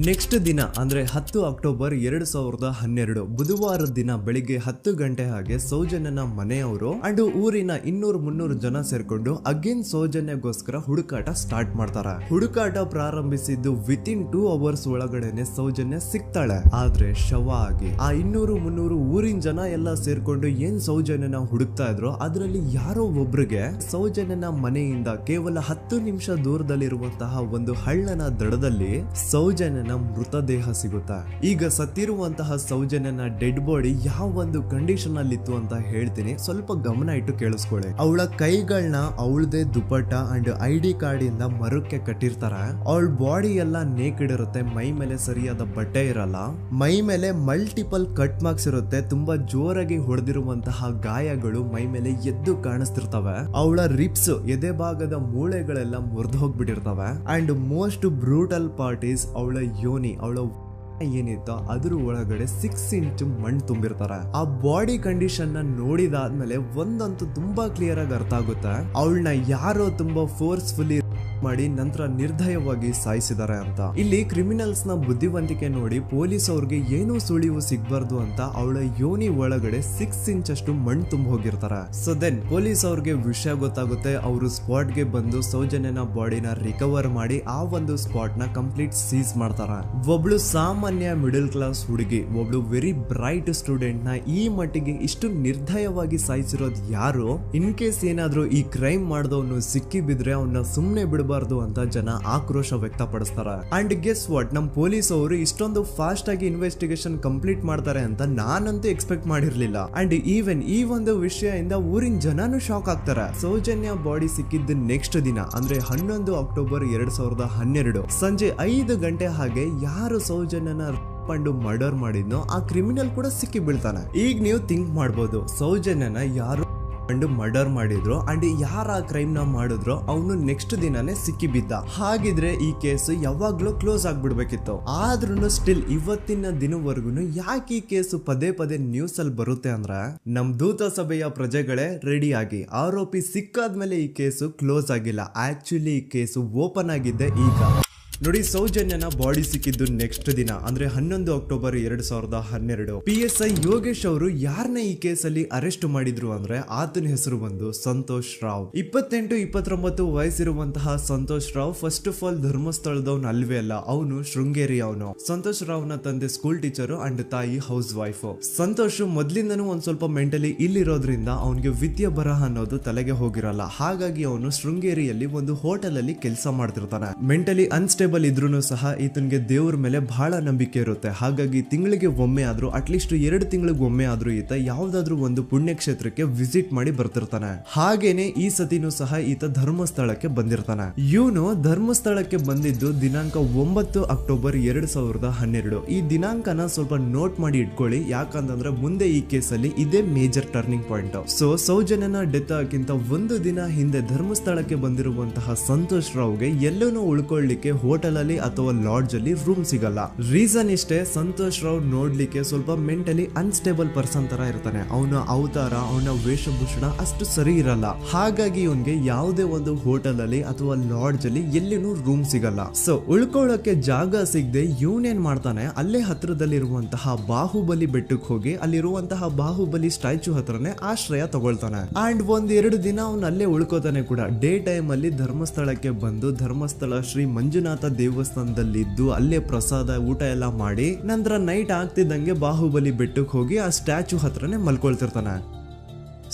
ನೆಕ್ಸ್ಟ್ ದಿನ ಅಂದ್ರೆ 10 ಅಕ್ಟೋಬರ್ 2012 ಬುಧವಾರದ ದಿನ ಬೆಳಿಗ್ಗೆ 10 ಗಂಟೆ ಹಾಗೆ ಸೌಜನ್ಯನ ಮನೆಯವರು ಅಂಡ್ ಊರಿನ 200-300 ಜನ ಸೇರ್ಕೊಂಡು ಅಗೇನ್ ಸೌಜನ್ಯಗೋಸ್ಕರ ಹುಡುಕಾಟ ಸ್ಟಾರ್ಟ್ ಮಾಡ್ತಾರ. ಹುಡುಕಾಟ ಪ್ರಾರಂಭಿಸಿದ್ದು ವಿತಿನ್ 2 ಅವರ್ಸ್ ಒಳಗಡೆನೆ ಸೌಜನ್ಯ ಸಿಗ್ತಾಳೆ. ಆದ್ರೆ ಶವ ಆಗಿ ಆ 200-300 ಊರಿನ ಜನ ಎಲ್ಲ ಸೇರ್ಕೊಂಡು ಏನ್ ಸೌಜನ್ಯನ ಹುಡುಕ್ತಾ ಇದ್ರು ಅದರಲ್ಲಿ ಯಾರೋ ಒಬ್ರಿಗೆ ಸೌಜನ್ಯನ ಮನೆಯಿಂದ ಕೇವಲ 10 ನಿಮಿಷ ದೂರದಲ್ಲಿರುವಂತಹ ಒಂದು ಹಳ್ಳನ ದಡದಲ್ಲಿ ಸೌಜನ್ಯನ ಮೃತದೇಹ ಸಿಗುತ್ತಾ. ಈಗ ಸತ್ತಿರುವಂತಹ ಸೌಜನ್ಯನ ಡೆಡ್ ಬಾಡಿ ಯಾವ ಒಂದು ಕಂಡೀಷನ್ ಅಲ್ಲಿ ಇತ್ತು ಅಂತ ಹೇಳ್ತೀನಿ, ಸ್ವಲ್ಪ ಗಮನ ಇಟ್ಟು ಕೇಳಿಸ್ಕೊಳ್ಳಿ. ಅವಳ ಕೈಗಳನ್ನ ಅವಳದೇ ದುಪಟ್ಟ ಅಂಡ್ ID ಕಾರ್ಡ್ ಇಂದ ಮರಕ್ಕೆ ಕಟ್ಟಿರ್ತಾರ. ಅವಳ ಬಾಡಿ ಎಲ್ಲ ನೇಕೆಡ್ ಇರುತ್ತೆ, ಮೈ ಮೇಲೆ ಸರಿಯಾದ ಬಟ್ಟೆ ಇರಲ್ಲ, ಮೈ ಮೇಲೆ ಮಲ್ಟಿಪಲ್ ಕಟ್ ಮಾರ್ಕ್ಸ್ ಇರುತ್ತೆ, ತುಂಬಾ ಜೋರಾಗಿ ಹೊಡೆದಿರುವಂತಹ ಗಾಯಗಳು ಮೈ ಮೇಲೆ ಎದ್ದು ಕಾಣಿಸ್ತಿರ್ತವೆ. ಅವಳ ರಿಪ್ಸ್ ಎದೆ ಭಾಗದ ಮೂಳೆಗಳೆಲ್ಲ ಮುರಿದು ಹೋಗ್ಬಿಟ್ಟಿರ್ತವೆ. And most brutal part is ಅವಳ ಯೋನಿ, ಅವಳ ಏನಿತ್ತು ಅದ್ರ ಒಳಗಡೆ 6 ಇಂಚ್ ಮಣ್ಣು ತುಂಬಿರ್ತಾರೆ. ಆ ಬಾಡಿ ಕಂಡೀಷನ್ ನ ನೋಡಿದಾದ್ಮೇಲೆ ಒಂದಂತೂ ತುಂಬಾ ಕ್ಲಿಯರ್ ಆಗಿ ಅರ್ಥ ಆಗುತ್ತೆ, ಅವಳನ್ನ ಯಾರೋ ತುಂಬಾ ಫೋರ್ಸ್ಫುಲಿ ಮಾಡಿ ನಂತರ ನಿರ್ದಯವಾಗಿ ಸಾಯಿಸಿದ್ದಾರೆ ಅಂತ. ಇಲ್ಲಿ ಕ್ರಿಮಿನಲ್ಸ್ ನ ಬುದ್ಧಿವಂತಿಕೆ ನೋಡಿ ಪೊಲೀಸ್ ಅವ್ರಿಗೆ ಏನೂ ಸುಳಿವು ಸಿಗ್ಬಾರ್ದು ಅಂತ ಅವಳ ಯೋನಿ ಒಳಗಡೆ 6 ಇಂಚ್ ಅಷ್ಟು ಮಣ್ಣು ತುಂಬ ಹೋಗಿರ್ತಾರೆ. ಸೊ ದೆನ್ ಪೊಲೀಸ್ ಅವ್ರಿಗೆ ವಿಷಯ ಗೊತ್ತಾಗುತ್ತೆ. ಅವರು ಸ್ಪಾಟ್ ಗೆ ಬಂದು ಸೌಜನ್ಯನ ಬಾಡಿನ ರಿಕವರ್ ಮಾಡಿ ಆ ಒಂದು ಸ್ಪಾಟ್ ನ ಕಂಪ್ಲೀಟ್ ಸೀಸ್ ಮಾಡ್ತಾರೆ. ಒಬ್ಳು ಸಾಮಾನ್ಯ ಮಿಡಲ್ ಕ್ಲಾಸ್ ಹುಡುಗಿ, ಒಬ್ಳು ವೆರಿ ಬ್ರೈಟ್ ಸ್ಟೂಡೆಂಟ್ ನ ಈ ಮಟ್ಟಿಗೆ ಇಷ್ಟು ನಿರ್ದಯವಾಗಿ ಸಾಯಿಸಿರೋದು ಯಾರು? ಇನ್ ಕೇಸ್ ಏನಾದ್ರೂ ಈ ಕ್ರೈಮ್ ಮಾಡಿದವನು ಸಿಕ್ಕಿ ಬಿದ್ರೆ ಅವನ್ನ ಸುಮ್ನೆ ಬಿಡಬಾರ್ದು ಅಂತ ಜನ ಆಕ್ರೋಶ ವ್ಯಕ್ತಪಡಿಸ್ತಾರೆ. ಅಂಡ್ ಗೆಸ್ ವಾಟ್, ನಮ್ ಪೊಲೀಸ್ ಅವರು ಇಷ್ಟೊಂದು ಫಾಸ್ಟ್ ಆಗಿ ಇನ್ವೆಸ್ಟಿಗೇಷನ್ ಕಂಪ್ಲೀಟ್ ಮಾಡ್ತಾರೆ ಅಂತ ನಾನಂತೂ ಎಕ್ಸ್ಪೆಕ್ಟ್ ಮಾಡಿರ್ಲಿಲ್ಲ. ಅಂಡ್ ಈವನ್ ಈ ಒಂದು ವಿಷಯದಿಂದ ಊರಿನ ಜನನು ಶಾಕ್ ಆಗ್ತಾರೆ. ಸೌಜನ್ಯ ಬಾಡಿ ಸಿಕ್ಕಿದ್ದ ನೆಕ್ಸ್ಟ್ ದಿನ ಅಂದ್ರೆ 11 ಅಕ್ಟೋಬರ್ 2012 ಸಂಜೆ 5 ಗಂಟೆ ಹಾಗೆ ಯಾರು ಸೌಜನ್ಯನ ಪಂಡು ಮರ್ಡರ್ ಮಾಡಿದ್ನೋ ಆ ಕ್ರಿಮಿನಲ್ ಕೂಡ ಸಿಕ್ಕಿ ಬೀಳ್ತಾನೆ. ಈಗ ನೀವು ಥಿಂಕ್ ಮಾಡ್ಬೋದು, ಸೌಜನ್ಯನ ಯಾರು ಮರ್ಡರ್ ಮಾಡಿದ್ರು ಅಂಡ್ ಯಾರ ಕ್ರೈಮ್ ನ ಮಾಡಿದ್ರು ಅವನು ನೆಕ್ಸ್ಟ್ ದಿನಾನೇ ಸಿಕ್ಕಿ ಬಿದ್ದ. ಹಾಗಿದ್ರೆ ಈ ಕೇಸ್ ಯಾವಾಗ್ಲೂ ಕ್ಲೋಸ್ ಆಗ್ಬಿಡ್ಬೇಕಿತ್ತು. ಆದ್ರೂ ಸ್ಟಿಲ್ ಇವತ್ತಿನ ದಿನವರೆಗೂ ಯಾಕೆ ಈ ಕೇಸ್ ಪದೇ ಪದೇ ನ್ಯೂಸ್ ಅಲ್ಲಿ ಬರುತ್ತೆ ಅಂದ್ರೆ, ನಮ್ ದೂತ ಸಭೆಯ ಪ್ರಜೆಗಳೇ ರೆಡಿ ಆಗಿ, ಆರೋಪಿ ಸಿಕ್ಕಾದ್ಮೇಲೆ ಈ ಕೇಸು ಕ್ಲೋಸ್ ಆಗಿಲ್ಲ. ಆಕ್ಚುಲಿ ಈ ಕೇಸು ಓಪನ್ ಆಗಿದ್ದೆ ಈಗ. ನೋಡಿ, ಸೌಜನ್ಯನ ಬಾಡಿ ಸಿಕ್ಕಿದ್ದು ನೆಕ್ಸ್ಟ್ ದಿನ ಅಂದ್ರೆ 11 ಅಕ್ಟೋಬರ್ 2012. PSI ಯೋಗೇಶ್ ಅವರು ಯಾರನ್ನ ಈ ಕೇಸಲ್ಲಿ ಅರೆಸ್ಟ್ ಮಾಡಿದ್ರು ಅಂದ್ರೆ ಆತನ ಹೆಸರು ಬಂದು ಸಂತೋಷ್ ರಾವ್. 28-29 ವಯಸ್ಸಿರುವಂತಹ Santosh Rao first of all ಧರ್ಮಸ್ಥಳದವನು ಅಲ್ವೇ ಅಲ್ಲ, ಅವನು ಶೃಂಗೇರಿ. ಅವನು ಸಂತೋಷ್ ರಾವ್ ನ ತಂದೆ ಸ್ಕೂಲ್ ಟೀಚರ್ ಅಂಡ್ ತಾಯಿ ಹೌಸ್ ವೈಫ್. ಸಂತೋಷ್ ಮೊದ್ಲಿಂದನೂ ಒಂದ್ ಸ್ವಲ್ಪ ಮೆಂಟಲಿ ಇಲ್ಲಿರೋದ್ರಿಂದ ಅವನಿಗೆ ವಿದ್ಯೆ ಬರಹ ಅನ್ನೋದು ತಲೆಗೆ ಹೋಗಿರಲ್ಲ. ಹಾಗಾಗಿ ಅವನು ಶೃಂಗೇರಿಯಲ್ಲಿ ಒಂದು ಹೋಟೆಲ್ ಅಲ್ಲಿ ಕೆಲಸ ಮಾಡ್ತಿರ್ತಾನೆ. ಮೆಂಟಲಿ ಅನ್ಸ್ಟೇಬಲ್ ಇದ್ರೂ ಸಹ ಈತನಿಗೆ ದೇವ್ರ ಮೇಲೆ ಬಹಳ ನಂಬಿಕೆ ಇರುತ್ತೆ. ಹಾಗಾಗಿ ತಿಂಗಳಿಗೆ ಒಮ್ಮೆ ಆದ್ರೂ, ಅಟ್ಲೀಸ್ಟ್ 2 ತಿಂಗಳಿಗೆ ಒಮ್ಮೆ ಆದ್ರೂ ಈತ ಯಾವ್ದಾದ್ರು ಒಂದು ಪುಣ್ಯಕ್ಷೇತ್ರಕ್ಕೆ ವಿಸಿಟ್ ಮಾಡಿ ಬರ್ತಿರ್ತಾನೆ. ಹಾಗೇನೆ ಈ ಸತಿನೂ ಸಹ ಈತ ಧರ್ಮಸ್ಥಳಕ್ಕೆ ಬಂದಿರ್ತಾನೆ. ಇವನು ಧರ್ಮಸ್ಥಳಕ್ಕೆ ಬಂದಿದ್ದು ದಿನಾಂಕ 9 ಅಕ್ಟೋಬರ್ 2012. ಈ ದಿನಾಂಕನ ಸ್ವಲ್ಪ ನೋಟ್ ಮಾಡಿ ಇಟ್ಕೊಳ್ಳಿ, ಯಾಕಂತಂದ್ರೆ ಮುಂದೆ ಈ ಕೇಸಲ್ಲಿ ಇದೇ ಮೇಜರ್ ಟರ್ನಿಂಗ್ ಪಾಯಿಂಟ್. ಸೊ ಸೌಜನ್ಯನ ಡೆತ್ ಆಗಿಂತ ಒಂದು ದಿನ ಹಿಂದೆ ಧರ್ಮಸ್ಥಳಕ್ಕೆ ಬಂದಿರುವಂತಹ ಸಂತೋಷ್ ರಾವ್ಗೆ ಎಲ್ಲನೂ ಉಳ್ಕೊಳ್ಳಿಕ್ಕೆ ಹೋಟೆಲ್ ಅಲ್ಲಿ ಅಥವಾ ಲಾಡ್ಜ್ ಅಲ್ಲಿ ರೂಮ್ ಸಿಗಲ್ಲ. ರೀಸನ್ ಇಷ್ಟೇ, ಸಂತೋಷ್ ರಾವ್ ನೋಡ್ಲಿಕ್ಕೆ ಸ್ವಲ್ಪ ಮೆಂಟಲಿ ಅನ್ಸ್ಟೇಬಲ್ ಪರ್ಸನ್ ತರ ಇರ್ತಾನೆ. ಅವನ ಅವತಾರ, ಅವನ ವೇಷಭೂಷಣ ಅಷ್ಟು ಸರಿ ಇರಲ್ಲ. ಹಾಗಾಗಿ ಇವನ್ಗೆ ಯಾವುದೇ ಒಂದು ಹೋಟೆಲ್ ಅಲ್ಲಿ ಅಥವಾ ಲಾಡ್ಜ್ ಅಲ್ಲಿ ಎಲ್ಲಿನೂ ರೂಮ್ ಸಿಗಲ್ಲ. ಸೊ ಉಳ್ಕೊಳ್ಳೋಕೆ ಜಾಗ ಸಿಗದೆ ಇವನೇನ್ ಮಾಡ್ತಾನೆ, ಅಲ್ಲೇ ಹತ್ರದಲ್ಲಿರುವಂತಹ ಬಾಹುಬಲಿ ಬೆಟ್ಟಕ್ಕೆ ಹೋಗಿ ಅಲ್ಲಿರುವಂತಹ ಬಾಹುಬಲಿ ಸ್ಟ್ಯಾಚ್ಯೂ ಹತ್ರನೇ ಆಶ್ರಯ ತಗೊಳ್ತಾನೆ. ಅಂಡ್ 1-2 ದಿನ ಅವನು ಅಲ್ಲೇ ಉಳ್ಕೋತಾನೆ ಕೂಡ. ಡೇ ಟೈಮ್ ಅಲ್ಲಿ ಧರ್ಮಸ್ಥಳಕ್ಕೆ ಬಂದು ಧರ್ಮಸ್ಥಳ ಶ್ರೀ ಮಂಜುನಾಥ ದೇವಸ್ಥಾನದಲ್ಲಿದ್ದು ಅಲ್ಲೇ ಪ್ರಸಾದ ಊಟ ಎಲ್ಲ ಮಾಡಿ ನಂತರ ನೈಟ್ ಆಗ್ತಿದ್ದಂಗೆ ಬಾಹುಬಲಿ ಬೆಟ್ಟಕ್ಕೆ ಹೋಗಿ ಆ ಸ್ಟ್ಯಾಚ್ಯೂ ಹತ್ರನೇ ಮಲ್ಕೊಳ್ತಿರ್ತಾನೆ.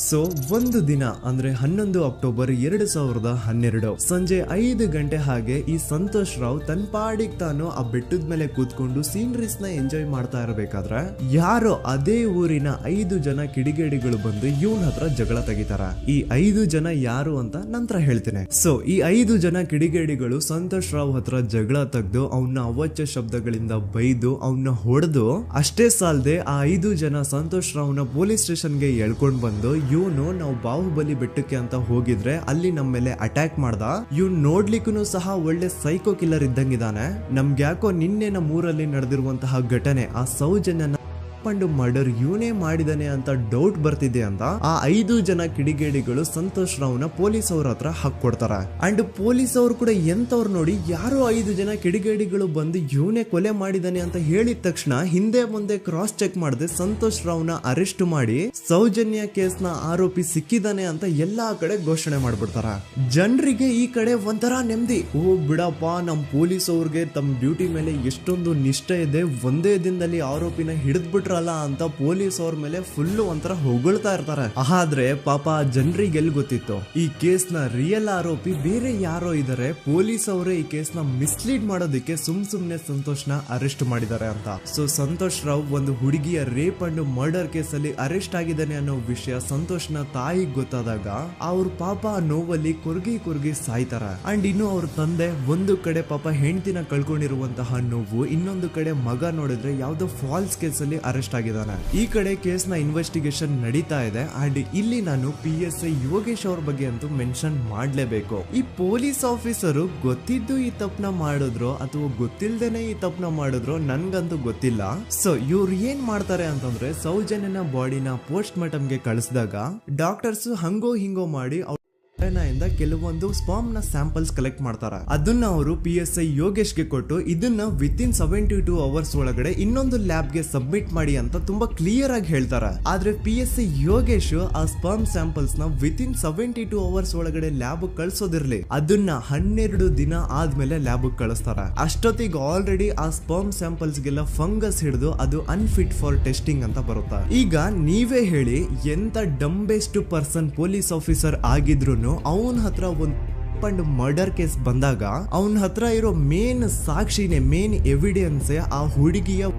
ಸೊ ಒಂದು ದಿನ ಅಂದ್ರೆ 11 ಅಕ್ಟೋಬರ್ 2012 ಸಂಜೆ 5 ಗಂಟೆ ಹಾಗೆ ಈ ಸಂತೋಷ್ ರಾವ್ ತನ್ನ ಪಾಡಿಗೆ ತಾನು ಆ ಬೆಟ್ಟದ ಮೇಲೆ ಕೂತ್ಕೊಂಡು ಸೀನರೀಸ್ ನ ಎಂಜಾಯ್ ಮಾಡ್ತಾ ಇರಬೇಕಾದ್ರೆ ಯಾರೋ ಅದೇ ಊರಿನ 5 ಜನ ಕಿಡಿಗೇಡಿಗಳು ಬಂದು ಇವನ್ ಹತ್ರ ಜಗಳ ತೆಗಿತಾರ. ಈ 5 ಜನ ಯಾರು ಅಂತ ನಂತರ ಹೇಳ್ತೇನೆ. ಸೊ ಈ 5 ಜನ ಕಿಡಿಗೇಡಿಗಳು ಸಂತೋಷ್ ರಾವ್ ಹತ್ರ ಜಗಳ ತೆಗೆದು ಅವನ್ನ ಅವಾಚ್ಯ ಶಬ್ದಗಳಿಂದ ಬೈದು ಅವನ್ನ ಹೊಡೆದು, ಅಷ್ಟೇ ಸಾಲದೆ ಆ 5 ಜನ ಸಂತೋಷ್ ರಾವ್ನ ಪೊಲೀಸ್ ಸ್ಟೇಷನ್ಗೆ ಎಳ್ಕೊಂಡ್ ಬಂದು ಇವನು ನಾವು ಬಾಹುಬಲಿ ಬೆಟ್ಟಕ್ಕೆ ಅಂತ ಹೋಗಿದ್ರೆ ಅಲ್ಲಿ ನಮ್ಮ ಮೇಲೆ ಅಟ್ಯಾಕ್ ಮಾಡ್ದ, ಇವ್ನು ನೋಡ್ಲಿಕ್ಕೂ ಸಹ ಒಳ್ಳೆ ಸೈಕೋ ಕಿಲ್ಲರ್ ಇದ್ದಂಗಿದಾನೆ, ನಮ್ಗೆ ಯಾಕೋ ನಿನ್ನೆ ನಮ್ಮ ಊರಲ್ಲಿ ನಡೆದಿರುವಂತಹ ಘಟನೆ ಆ ಸೌಜನ್ಯನ ಮರ್ಡರ್ ಇವನೇ ಮಾಡಿದಾನೆ ಅಂತ ಡೌಟ್ ಬರ್ತಿದೆ ಅಂತ ಆ 5 ಜನ ಕಿಡಿಗೇಡಿಗಳು ಸಂತೋಷ್ ರಾವ್ನ ಪೊಲೀಸ್ ಅವ್ರ ಹತ್ರ ಹಾಕೊಡ್ತಾರ. ಅಂಡ್ ಪೊಲೀಸ್ ಅವ್ರು ಕೂಡ ಎಂತವ್ರು ನೋಡಿ, ಯಾರೋ 5 ಜನ ಕಿಡಿಗೇಡಿಗಳು ಬಂದು ಇವನೇ ಕೊಲೆ ಮಾಡಿದಾನೆ ಅಂತ ಹೇಳಿದ ತಕ್ಷಣ ಹಿಂದೆ ಮುಂದೆ ಕ್ರಾಸ್ ಚೆಕ್ ಮಾಡದೆ ಸಂತೋಷ್ ರಾವ್ನ ಅರೆಸ್ಟ್ ಮಾಡಿ ಸೌಜನ್ಯ ಕೇಸ್ ನ ಆರೋಪಿ ಸಿಕ್ಕಿದಾನೆ ಅಂತ ಎಲ್ಲಾ ಕಡೆ ಘೋಷಣೆ ಮಾಡ್ಬಿಡ್ತಾರ. ಜನರಿಗೆ ಈ ಕಡೆ ಒಂಥರ ನೆಮ್ಮದಿ, ಓ ಬಿಡಪ್ಪ ನಮ್ ಪೊಲೀಸ್ ಅವ್ರಿಗೆ ತಮ್ಮ ಡ್ಯೂಟಿ ಮೇಲೆ ಎಷ್ಟೊಂದು ನಿಷ್ಠೆ ಇದೆ, ಒಂದೇ ದಿನದಲ್ಲಿ ಆರೋಪಿನ ಹಿಡಿದ್ಬಿಟ್ರ ಅಂತ ಪೊಲೀಸ್ ಅವ್ರ ಮೇಲೆ ಫುಲ್ ಒಂಥರ ಹೊಗಳ್ತಾ ಇರ್ತಾರೆ. ಆದ್ರೆ ಪಾಪ ಜನರಿಗೆ ಎಲ್ಲಿ ಗೊತ್ತಿತ್ತು ಈ ಕೇಸ್ ನ ರಿಯಲ್ ಆರೋಪಿ ಬೇರೆ ಯಾರೋ ಇದಾರೆ, ಪೊಲೀಸ್ ಅವರೇ ಈ ಕೇಸ್ ನ ಮಿಸ್ಲೀಡ್ ಮಾಡೋದಕ್ಕೆ ಸುಮ್ನೆ ಸಂತೋಷ್ ನ ಅರೆಸ್ಟ್ ಮಾಡಿದ್ದಾರೆ ಅಂತ. ಸೊ ಸಂತೋಷ್ ರಾವ್ ಒಂದು ಹುಡುಗಿಯ ರೇಪ್ ಅಂಡ್ ಮರ್ಡರ್ ಕೇಸ್ ಅಲ್ಲಿ ಅರೆಸ್ಟ್ ಆಗಿದ್ದಾನೆ ಅನ್ನೋ ವಿಷಯ ಸಂತೋಷ್ ನ ತಾಯಿಗೆ ಗೊತ್ತಾದಾಗ ಅವ್ರ ಪಾಪ ನೋವಲ್ಲಿ ಕುರ್ಗಿ ಸಾಯ್ತಾರ. ಅಂಡ್ ಇನ್ನು ಅವ್ರ ತಂದೆ ಒಂದು ಕಡೆ ಪಾಪ ಹೆಂಡತಿನ ಕಳ್ಕೊಂಡಿರುವಂತಹ ನೋವು, ಇನ್ನೊಂದು ಕಡೆ ಮಗ ನೋಡಿದ್ರೆ ಯಾವ್ದೋ ಫಾಲ್ಸ್ ಕೇಸ್ ಅಲ್ಲಿ ಅರೆಸ್ಟ್ ಆಗಿದ್ದಾನೆ. ಈ ಕಡೆ ಕೇಸ್ ನ ಇನ್ವೆಸ್ಟಿಗೇಷನ್ ನಡೀತಾ ಇದೆ. ಅಂಡ್ ಇಲ್ಲಿ ನಾನು PSI ಯೋಗೇಶ್ ಅವ್ರ ಬಗ್ಗೆ ಅಂತೂ ಮೆನ್ಷನ್ ಮಾಡ್ಲೇಬೇಕು. ಈ ಪೊಲೀಸ್ ಆಫೀಸರು ಗೊತ್ತಿದ್ದು ಈ ತಪ್ಪನ ಮಾಡಿದ್ರು ಅಥವಾ ಗೊತ್ತಿಲ್ದೇನೆ ಈ ತಪ್ಪನ ಮಾಡಿದ್ರು ನನ್ಗಂತೂ ಗೊತ್ತಿಲ್ಲ. ಸೊ ಇವ್ರು ಏನ್ ಮಾಡ್ತಾರೆ ಅಂತಂದ್ರೆ, ಸೌಜನ್ಯನ ಬಾಡಿನ ಪೋಸ್ಟ್ ಮಾರ್ಟಮ್ ಗೆ ಕಳಿಸಿದಾಗ ಡಾಕ್ಟರ್ಸ್ ಹಂಗೋ ಹಿಂಗೋ ಮಾಡಿ ಇಂದ ಕೆಲವೊಂದು ಸ್ಪರ್ಮ್ ನ ಸ್ಯಾಂಪಲ್ಸ್ ಕಲೆಕ್ಟ್ ಮಾಡ್ತಾರೆ. ಅದನ್ನ ಅವರು PSI ಯೋಗೇಶ್ ಗೆ ಕೊಟ್ಟು ಇದನ್ನ ವಿತಿನ್ 72 ಅವರ್ಸ್ ಒಳಗಡೆ ಇನ್ನೊಂದು ಲ್ಯಾಬ್ ಗೆ ಸಬ್ಮಿಟ್ ಮಾಡಿ ಅಂತ ತುಂಬಾ ಕ್ಲಿಯರ್ ಆಗಿ ಹೇಳ್ತಾರೆ. ಆದ್ರೆ PSI ಯೋಗೇಶ್ ಆ ಸ್ಪರ್ಮ್ ಸ್ಯಾಂಪಲ್ಸ್ ನ ವಿತಿನ್ 72 ಅವರ್ಸ್ ಒಳಗಡೆ ಲ್ಯಾಬ್ ಕಳ್ಸೋದಿರ್ಲಿ, ಅದನ್ನ 12 ದಿನ ಆದ್ಮೇಲೆ ಲ್ಯಾಬ್ ಕಳಿಸ್ತಾರೆ. ಅಷ್ಟೊತ್ತಿಗೆ ಆಲ್ರೆಡಿ ಆ ಸ್ಪರ್ಮ್ ಸ್ಯಾಂಪಲ್ಸ್ ಗೆಲ್ಲ ಫಂಗಸ್ ಹಿಡಿದು ಅದು ಅನ್ಫಿಟ್ ಫಾರ್ ಟೆಸ್ಟಿಂಗ್ ಅಂತ ಬರುತ್ತೆ. ಈಗ ನೀವೇ ಹೇಳಿ, ಎಂತ ಡಂಬೆಸ್ಟ್ ಪರ್ಸನ್ ಪೊಲೀಸ್ ಆಫೀಸರ್ ಆಗಿದ್ರು ಅವನ ಹತ್ರ ಒಂದು ಮರ್ಡರ್ ಕೇಸ್ ಬಂದಾಗ ಅವನ ಹತ್ರ ಇರೋ ಮೇನ್ ಸಾಕ್ಷಿನೇ, ಮೇನ್ ಎವಿಡೆನ್ಸ್ ಆ ಹುಡುಗಿಯ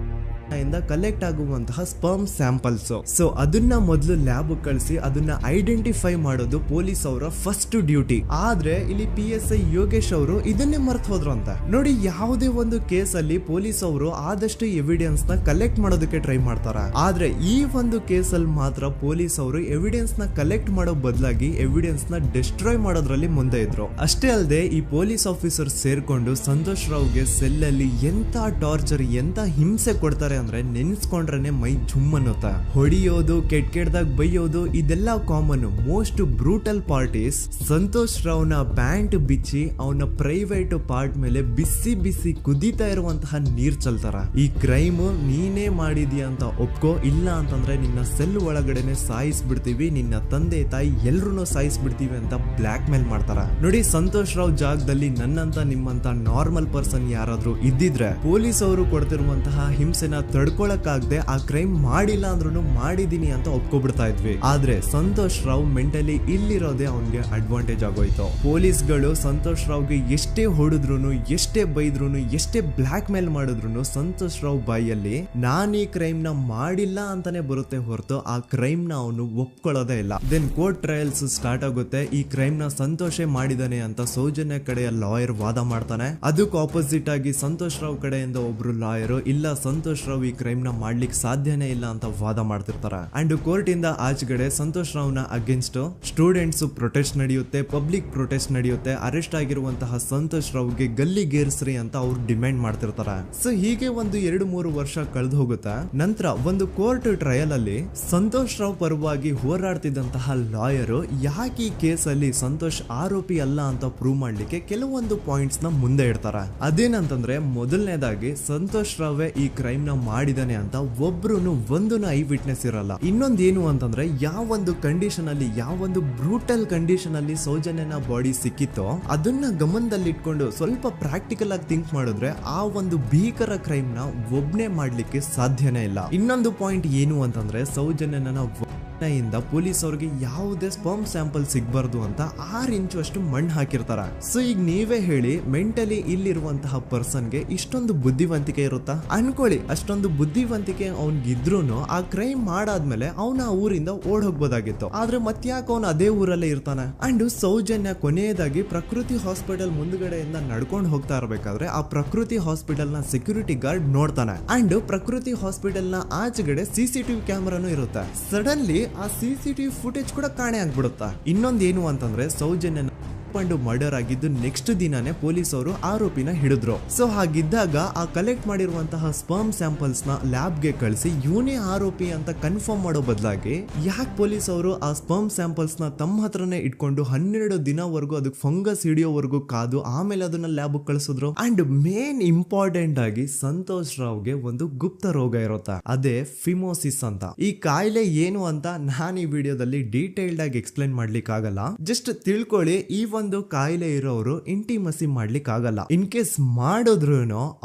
ಇಂದ ಕಲೆಕ್ಟ್ ಆಗುವಂತಹ ಸ್ಪರ್ಮ್ ಸ್ಯಾಂಪಲ್ಸ್. ಸೊ ಅದನ್ನ ಮೊದಲು ಲ್ಯಾಬ್ ಕಳಿಸಿ ಅದನ್ನ ಐಡೆಂಟಿಫೈ ಮಾಡೋದು ಪೊಲೀಸ್ ಅವರ ಫಸ್ಟ್ ಡ್ಯೂಟಿ. ಆದ್ರೆ ಇಲ್ಲಿ PSI ಯೋಗೇಶ್ ಅವರು ಇದನ್ನೇ ಮರ್ತು ಹೋದ್ರು ಅಂತ ನೋಡಿ. ಯಾವುದೇ ಒಂದು ಕೇಸ್ ಅಲ್ಲಿ ಪೊಲೀಸ್ ಅವರು ಆದಷ್ಟು ಎವಿಡೆನ್ಸ್ ನ ಕಲೆಕ್ಟ್ ಮಾಡೋದಕ್ಕೆ ಟ್ರೈ ಮಾಡ್ತಾರೆ. ಆದ್ರೆ ಈ ಒಂದು ಕೇಸ್ ಅಲ್ಲಿ ಮಾತ್ರ ಪೊಲೀಸ್ ಅವರು ಎವಿಡೆನ್ಸ್ ನ ಕಲೆಕ್ಟ್ ಮಾಡೋ ಬದಲಾಗಿ ಎವಿಡೆನ್ಸ್ ನ ಡಿಸ್ಟ್ರಾಯ್ ಮಾಡೋದ್ರಲ್ಲಿ ಮುಂದೆ ಇದ್ರು. ಅಷ್ಟೇ ಅಲ್ಲದೆ ಈ ಪೊಲೀಸ್ ಆಫೀಸರ್ ಸೇರ್ಕೊಂಡು ಸಂತೋಷ್ ರಾವ್ಗೆ ಸೆಲ್ ಅಲ್ಲಿ ಎಂತ ಟಾರ್ಚರ್, ಎಂತ ಹಿಂಸೆ ಕೊಡ್ತಾರೆ ಅಂದ್ರೆ ನೆನ್ಸ್ಕೊಂಡ್ರೆ ಮೈ ಜುಮ್ ಅನ್ನುತ್ತ. ಹೊಡಿಯೋದು, ಕೆಟ್ಟದಾಗ ಬೈಯೋದು ಇದೆಲ್ಲ common. Most brutal parties Santosh ರಾವ್ನ ಪ್ಯಾಂಟ್ ಬಿಚ್ಚಿ ಅವನ ಪ್ರೈವೇಟ್ ಪಾರ್ಟ್ ಮೇಲೆ ಬಿಸಿ ಬಿಸಿ ಕುದೀತಾ ಇರುವಂತಹ ನೀರ್ ಚಲ್ತಾರ. ಈ ಕ್ರೈಮ್ ನೀನೇ ಮಾಡಿದ್ಯಾ ಅಂತ ಒಪ್ಕೋ, ಇಲ್ಲ ಅಂತಂದ್ರೆ ನಿನ್ನ ಸೆಲ್ ಒಳಗಡೆನೆ ಸಾಯಿಸ್ಬಿಡ್ತೀವಿ, ನಿನ್ನ ತಂದೆ ತಾಯಿ ಎಲ್ರು ಸಾಯಿಸ್ಬಿಡ್ತೀವಿ ಅಂತ ಬ್ಲಾಕ್ ಮೇಲ್ ಮಾಡ್ತಾರ. ನೋಡಿ, ಸಂತೋಷ್ ರಾವ್ ಜಾಗದಲ್ಲಿ ನನ್ನಂತ ನಿಮ್ಮಂತ ನಾರ್ಮಲ್ ಪರ್ಸನ್ ಯಾರಾದ್ರೂ ಇದ್ದಿದ್ರೆ ಪೊಲೀಸ್ ಅವರು ಕೊಡ್ತಿರುವಂತಹ ಹಿಂಸೆನ ತಡ್ಕೊಳಕ್ಕಾಗದೆ ಆ ಕ್ರೈಮ್ ಮಾಡಿಲ್ಲ ಅಂದ್ರೂ ಮಾಡಿದೀನಿ ಅಂತ ಒಪ್ಕೊಬಿಡ್ತಾ ಇದ್ವಿ. ಆದ್ರೆ ಸಂತೋಷ್ ರಾವ್ ಮೆಂಟಲಿ ಇಲ್ಲಿರೋದೇ ಅವನ್ಗೆ ಅಡ್ವಾಂಟೇಜ್ ಆಗೋಯ್ತು. ಪೊಲೀಸ್ಗಳು ಸಂತೋಷ್ ರಾವ್ಗೆ ಎಷ್ಟೇ ಹೊಡೆದ್ರು, ಎಷ್ಟೇ ಬೈದ್ರು, ಎಷ್ಟೇ ಬ್ಲಾಕ್ ಮೇಲ್ ಮಾಡಿದ್ರು ಸಂತೋಷ್ ರಾವ್ ಬಾಯಲ್ಲಿ ನಾನ್ ಈ ಕ್ರೈಮ್ ನ ಮಾಡಿಲ್ಲ ಅಂತಾನೆ ಬರುತ್ತೆ ಹೊರತು ಆ ಕ್ರೈಮ್ ನ ಅವನು ಒಪ್ಕೊಳ್ಳೋದೇ ಇಲ್ಲ. ದೆನ್ ಕೋರ್ಟ್ ಟ್ರಯಲ್ಸ್ ಸ್ಟಾರ್ಟ್ ಆಗುತ್ತೆ. ಈ ಕ್ರೈಮ್ ನ ಸಂತೋಷೇ ಮಾಡಿದಾನೆ ಅಂತ ಸೌಜನ್ಯ ಕಡೆಯ ಲಾಯರ್ ವಾದ ಮಾಡ್ತಾನೆ. ಅದಕ್ಕೆ ಆಪೋಸಿಟ್ ಆಗಿ ಸಂತೋಷ್ ರಾವ್ ಕಡೆಯಿಂದ ಒಬ್ರು ಲಾಯರ್ ಇಲ್ಲ, ಸಂತೋಷ್ ರಾವ್ ಈ ಕ್ರೈಮ್ ನ ಮಾಡ್ಲಿಕ್ಕೆ ಸಾಧ್ಯನೇ ಇಲ್ಲ ಅಂತ ವಾದ ಮಾಡ್ತಿರ್ತಾರೆ. ಅಂಡ್ ಕೋರ್ಟ್ ಇಂದ ಆಚೆಗಡೆ ಸಂತೋಷ್ ರಾವ್ ನ ಅಗೇನ್ಸ್ಟ್ ಸ್ಟೂಡೆಂಟ್ಸ್ ಪ್ರೊಟೆಸ್ಟ್ ನಡೆಯುತ್ತೆ, ಪಬ್ಲಿಕ್ ಪ್ರೊಟೆಸ್ಟ್ ನಡೆಯುತ್ತೆ. ಅರೆಸ್ಟ್ ಆಗಿರುವಂತಹ ಸಂತೋಷ್ ರಾವ್ಗೆ ಗಲ್ಲಿಗೇರಿಸ್ರಿ ಅಂತ ಅವ್ರು ಡಿಮ್ಯಾಂಡ್ ಮಾಡ್ತಿರ್ತಾರೆ. ಸೊ ಹೀಗೆ ಒಂದು 2-3 ವರ್ಷ ಕಳೆದು ಹೋಗುತ್ತೆ. ನಂತರ ಒಂದು ಕೋರ್ಟ್ ಟ್ರಯಲ್ ಅಲ್ಲಿ ಸಂತೋಷ್ ರಾವ್ ಪರವಾಗಿ ಹೋರಾಡ್ತಿದ್ದಂತಹ ಲಾಯರ್ ಯಾಕೆ ಈ ಕೇಸ್ ಅಲ್ಲಿ ಸಂತೋಷ್ ಆರೋಪಿ ಅಲ್ಲ ಅಂತ ಪ್ರೂವ್ ಮಾಡ್ಲಿಕ್ಕೆ ಕೆಲವೊಂದು ಪಾಯಿಂಟ್ಸ್ ನ ಮುಂದೆ ಇಡ್ತಾರೆ. ಅದೇನಂತಂದ್ರೆ, ಮೊದಲನೇದಾಗಿ ಸಂತೋಷ್ ರಾವ್ ಈ ಕ್ರೈಮ್ ನ ಮಾಡಿದಾನೆ ಅಂತ ಒಬ್ರು ಒಂದು ಐ ವಿಟ್ನೆಸ್ ಇರಲ್ಲ. ಇನ್ನೊಂದೇನು ಅಂತಂದ್ರೆ, ಯಾವೊಂದು ಕಂಡೀಷನ್ ಅಲ್ಲಿ, ಯಾವೊಂದು ಬ್ರೂಟಲ್ ಕಂಡೀಷನ್ ಅಲ್ಲಿ ಸೌಜನ್ಯನ ಬಾಡಿ ಸಿಕ್ಕಿತ್ತೋ ಅದನ್ನ ಗಮನದಲ್ಲಿ ಇಟ್ಕೊಂಡು ಸ್ವಲ್ಪ ಪ್ರಾಕ್ಟಿಕಲ್ ಆಗಿ ಥಿಂಕ್ ಮಾಡಿದ್ರೆ ಆ ಒಂದು ಭೀಕರ ಕ್ರೈಮ್ ನ ಒಬ್ನೇ ಮಾಡ್ಲಿಕ್ಕೆ ಸಾಧ್ಯನೇ ಇಲ್ಲ. ಇನ್ನೊಂದು ಪಾಯಿಂಟ್ ಏನು ಅಂತಂದ್ರೆ, ಸೌಜನ್ಯನ ಇಂದ ಪೊಲೀಸ್ ಅವ್ರಿಗೆ ಯಾವುದೇ ಸ್ಪರ್ಮ್ ಸ್ಯಾಂಪಲ್ ಸಿಗ್ಬಾರ್ದು ಅಂತ 6 ಇಂಚು ಅಷ್ಟು ಮಣ್ಣು ಹಾಕಿರ್ತಾರ. ಸೊ ಈಗ ನೀವೇ ಹೇಳಿ, ಮೆಂಟಲಿ ಇಲ್ಲಿರುವಂತಹ ಪರ್ಸನ್ಗೆ ಇಷ್ಟೊಂದು ಬುದ್ಧಿವಂತಿಕೆ ಇರುತ್ತಾ ಅನ್ಕೊಳ್ಳಿ. ಅಷ್ಟೊಂದು ಬುದ್ಧಿವಂತಿಕೆ ಅವ್ನಿಗಿದ್ರು ಆ ಕ್ರೈಮ್ ಮಾಡಾದ್ಮೇಲೆ ಅವನ ಆ ಊರಿಂದ ಓಡ್ ಹೋಗ್ಬೋದಾಗಿತ್ತು. ಆದ್ರೆ ಮತ್ತ್ಯಾಕೆ ಅವನು ಅದೇ ಊರಲ್ಲೇ ಇರ್ತಾನೆ. ಅಂಡ್ ಸೌಜನ್ಯ ಕೊನೆಯದಾಗಿ ಪ್ರಕೃತಿ ಹಾಸ್ಪಿಟಲ್ ಮುಂದ್ಗಡೆಯಿಂದ ನಡ್ಕೊಂಡು ಹೋಗ್ತಾ ಇರ್ಬೇಕಾದ್ರೆ ಆ ಪ್ರಕೃತಿ ಹಾಸ್ಪಿಟಲ್ ನ ಸೆಕ್ಯೂರಿಟಿ ಗಾರ್ಡ್ ನೋಡ್ತಾನೆ. ಅಂಡ್ ಪ್ರಕೃತಿ ಹಾಸ್ಪಿಟಲ್ ನ ಆಚೆಗಡೆ CCTV ಕ್ಯಾಮರಾನು ಇರುತ್ತೆ. ಸಡನ್ಲಿ ಆ CCTV ಫುಟೇಜ್ ಕೂಡ ಕಾಣೆ ಆಗ್ಬಿಡುತ್ತಾ. ಇನ್ನೊಂದೇನು ಅಂತಂದ್ರೆ, ಸೌಜನ್ಯನ ಮರ್ಡರ್ ಆಗಿದ್ದು ನೆಕ್ಸ್ಟ್ ದಿನಾನೇ ಪೊಲೀಸ್ ಅವರು ಆರೋಪಿನ ಹಿಡಿದ್ರು. ಸೊ ಹಾಗಿದ್ದಾಗ ಆ ಕಲೆಕ್ಟ್ ಮಾಡಿರುವಂತಹ ಸ್ಪರ್ಮ್ ಸ್ಯಾಂಪಲ್ಸ್ ನ ಲ್ಯಾಬ್ ಗೆ ಕಳಿಸಿ ಇವನೇ ಆರೋಪಿ ಅಂತ ಕನ್ಫರ್ಮ್ ಮಾಡೋ ಬದಲಾಗಿ ಯಾಕೆ ಪೊಲೀಸ್ ಅವರು ಆ ಸ್ಪರ್ಮ್ ಸ್ಯಾಂಪಲ್ಸ್ ನ ತಮ್ಮ ಹತ್ರನೇ ಇಟ್ಕೊಂಡು 12 ದಿನವರೆಗೂ ಅದಕ್ಕೆ ಫಂಗಸ್ ಹಿಡಿಯೋವರೆಗೂ ಕಾದು ಆಮೇಲೆ ಅದನ್ನ ಲ್ಯಾಬ್ ಕಳಿಸಿದ್ರು. ಅಂಡ್ ಮೇನ್ ಇಂಪಾರ್ಟೆಂಟ್ ಆಗಿ ಸಂತೋಷ್ ರಾವ್ಗೆ ಒಂದು ಗುಪ್ತ ರೋಗ ಇರುತ್ತೆ, ಅದೇ ಫಿಮೋಸಿಸ್ ಅಂತ. ಈ ಕಾಯಿಲೆ ಏನು ಅಂತ ನಾನು ಈ ವಿಡಿಯೋದಲ್ಲಿ ಡೀಟೇಲ್ಡ್ ಆಗಿ ಎಕ್ಸ್ಪ್ಲೈನ್ ಮಾಡ್ಲಿಕ್ಕೆ ಆಗಲ್ಲ. ಜಸ್ಟ್ ತಿಳ್ಕೊಳ್ಳಿ, ಈ ಒಂದು ಕಾಯಿಲೆ ಇರೋರು ಇಂಟಿಮಸಿ ಮಾಡ್ಲಿಕ್ಕೆ ಆಗಲ್ಲ. ಇನ್ ಕೇಸ್ ಮಾಡಿದ್ರು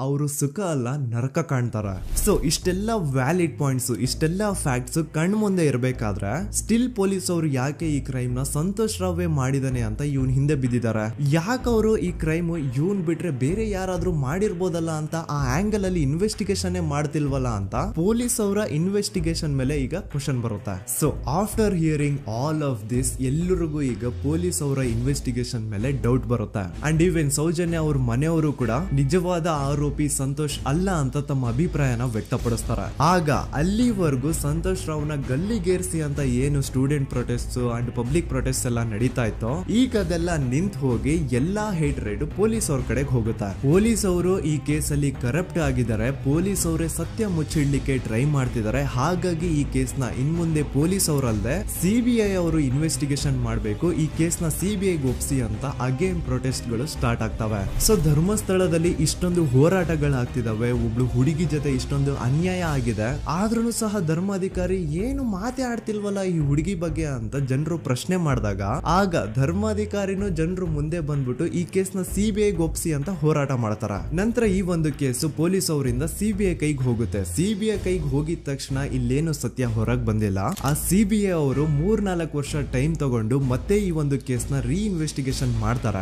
ಅವರು ಸುಖ ಅಲ್ಲ ನರಕ ಕಾಣ್ತಾರ. ಸೊ ಇಷ್ಟೆಲ್ಲ ವ್ಯಾಲಿಡ್ ಪಾಯಿಂಟ್ಸ್, ಇಷ್ಟೆಲ್ಲ ಫ್ಯಾಕ್ಟ್ಸ್ ಕಣ್ ಮುಂದೆ ಇರ್ಬೇಕಾದ್ರೆ ಸ್ಟಿಲ್ ಪೊಲೀಸ್ ಅವರು ಯಾಕೆ ಈ ಕ್ರೈಮ್ ನ ಸಂತೋಷ್ ರಾವ್ ಮಾಡಿದಾನೆ ಅಂತ ಇವನ್ ಹಿಂದೆ ಬಿದ್ದಿದ್ದಾರೆ. ಯಾಕೆ ಅವರು ಈ ಕ್ರೈಮ್ ಇವನ್ ಬಿಟ್ರೆ ಬೇರೆ ಯಾರಾದ್ರೂ ಮಾಡಿರ್ಬೋದಲ್ಲ ಅಂತ ಆ ಆಂಗಲ್ ಅಲ್ಲಿ ಇನ್ವೆಸ್ಟಿಗೇಷನ್ ಮಾಡ್ತಿಲ್ವಲ್ಲ ಅಂತ ಪೊಲೀಸ್ ಅವರ ಇನ್ವೆಸ್ಟಿಗೇಷನ್ ಮೇಲೆ ಈಗ ಕ್ವಶನ್ ಬರುತ್ತೆ. So after hearing all of this, ಎಲ್ಲರಿಗೂ ಈಗ ಪೊಲೀಸ್ ಅವರ ಇನ್ವೆಸ್ಟಿಗೇಷನ್ ಇನ್ವೆಸ್ಟಿಗೇಷನ್ ಮೇಲೆ ಡೌಟ್ ಬರುತ್ತೆ. ಅಂಡ್ ಈವನ್ ಸೌಜನ್ಯ ಅವ್ರ ಮನೆಯವರು ಕೂಡ ನಿಜವಾದ ಆರೋಪಿ ಸಂತೋಷ್ ಅಲ್ಲ ಅಂತ ತಮ್ಮ ಅಭಿಪ್ರಾಯನ ವ್ಯಕ್ತಪಡಿಸ್ತಾರೆ. ಆಗ ಅಲ್ಲಿವರೆಗೂ ಸಂತೋಷ್ ರಾವ್ನ ಗಲ್ಲಿಗೇರಿಸಿ ಅಂತ ಏನು student protest and public protest ಎಲ್ಲ ನಡೀತಾ ಇತ್ತು, ಈಗ ಅದೆಲ್ಲ ನಿಂತ್ ಹೋಗಿ ಎಲ್ಲಾ ಹೇಟ್ ರೇಟ್ ಪೊಲೀಸ್ ಅವ್ರ ಕಡೆಗೆ ಹೋಗುತ್ತೆ. ಪೊಲೀಸ್ ಅವರು ಈ ಕೇಸಲ್ಲಿ ಕರಪ್ಟ್ ಆಗಿದ್ದಾರೆ, ಪೊಲೀಸ್ ಅವರೇ ಸತ್ಯ ಮುಚ್ಚಿಡ್ಲಿಕ್ಕೆ ಟ್ರೈ ಮಾಡ್ತಿದ್ದಾರೆ. ಹಾಗಾಗಿ ಈ ಕೇಸ್ನ ಇನ್ಮುಂದೆ ಪೊಲೀಸ್ ಅವರಲ್ಲದೆ ಸಿಬಿಐ ಅವರು ಇನ್ವೆಸ್ಟಿಗೇಷನ್ ಮಾಡಬೇಕು, ಈ ಕೇಸ್ನ ಸಿಬಿಐಗೆ ಒಪ್ಸಿ ಅಂತ ಅಗೇನ್ ಪ್ರೊಟೆಸ್ಟ್ ಗಳು ಸ್ಟಾರ್ಟ್ ಆಗ್ತವೆ. ಸೊ ಧರ್ಮಸ್ಥಳದಲ್ಲಿ ಇಷ್ಟೊಂದು ಹೋರಾಟಗಳಾಗ್ತಿದಾವೆ, ಒಬ್ಳು ಹುಡುಗಿ ಜೊತೆ ಇಷ್ಟೊಂದು ಅನ್ಯಾಯ ಆಗಿದೆ, ಆದ್ರೂ ಸಹ ಧರ್ಮಾಧಿಕಾರಿ ಏನು ಮಾತೇ ಆಡ್ತಿಲ್ವಲ್ಲ ಈ ಹುಡುಗಿ ಬಗ್ಗೆ ಅಂತ ಜನರು ಪ್ರಶ್ನೆ ಮಾಡಿದಾಗ ಆಗ ಧರ್ಮಾಧಿಕಾರಿನೂ ಜನರು ಮುಂದೆ ಬಂದ್ಬಿಟ್ಟು ಈ ಕೇಸ್ನ ಸಿಬಿಐಗೆ ಒಪ್ಸಿ ಅಂತ ಹೋರಾಟ ಮಾಡ್ತಾರ. ನಂತರ ಈ ಒಂದು ಕೇಸು ಪೊಲೀಸ್ ಅವರಿಂದ ಸಿಬಿಐ ಕೈಗೆ ಹೋಗುತ್ತೆ. ಸಿಬಿಐ ಕೈಗೆ ಹೋಗಿದ ತಕ್ಷಣ ಇಲ್ಲೇನು ಸತ್ಯ ಹೊರಗೆ ಬಂದಿಲ್ಲ. ಆ ಸಿಬಿಐ ಅವರು 3-4 ವರ್ಷ ಟೈಮ್ ತಗೊಂಡು ಮತ್ತೆ ಈ ಒಂದು ಕೇಸ್ನ ಇನ್ವೆಸ್ಟಿಗೇಷನ್ ಮಾಡ್ತಾರ.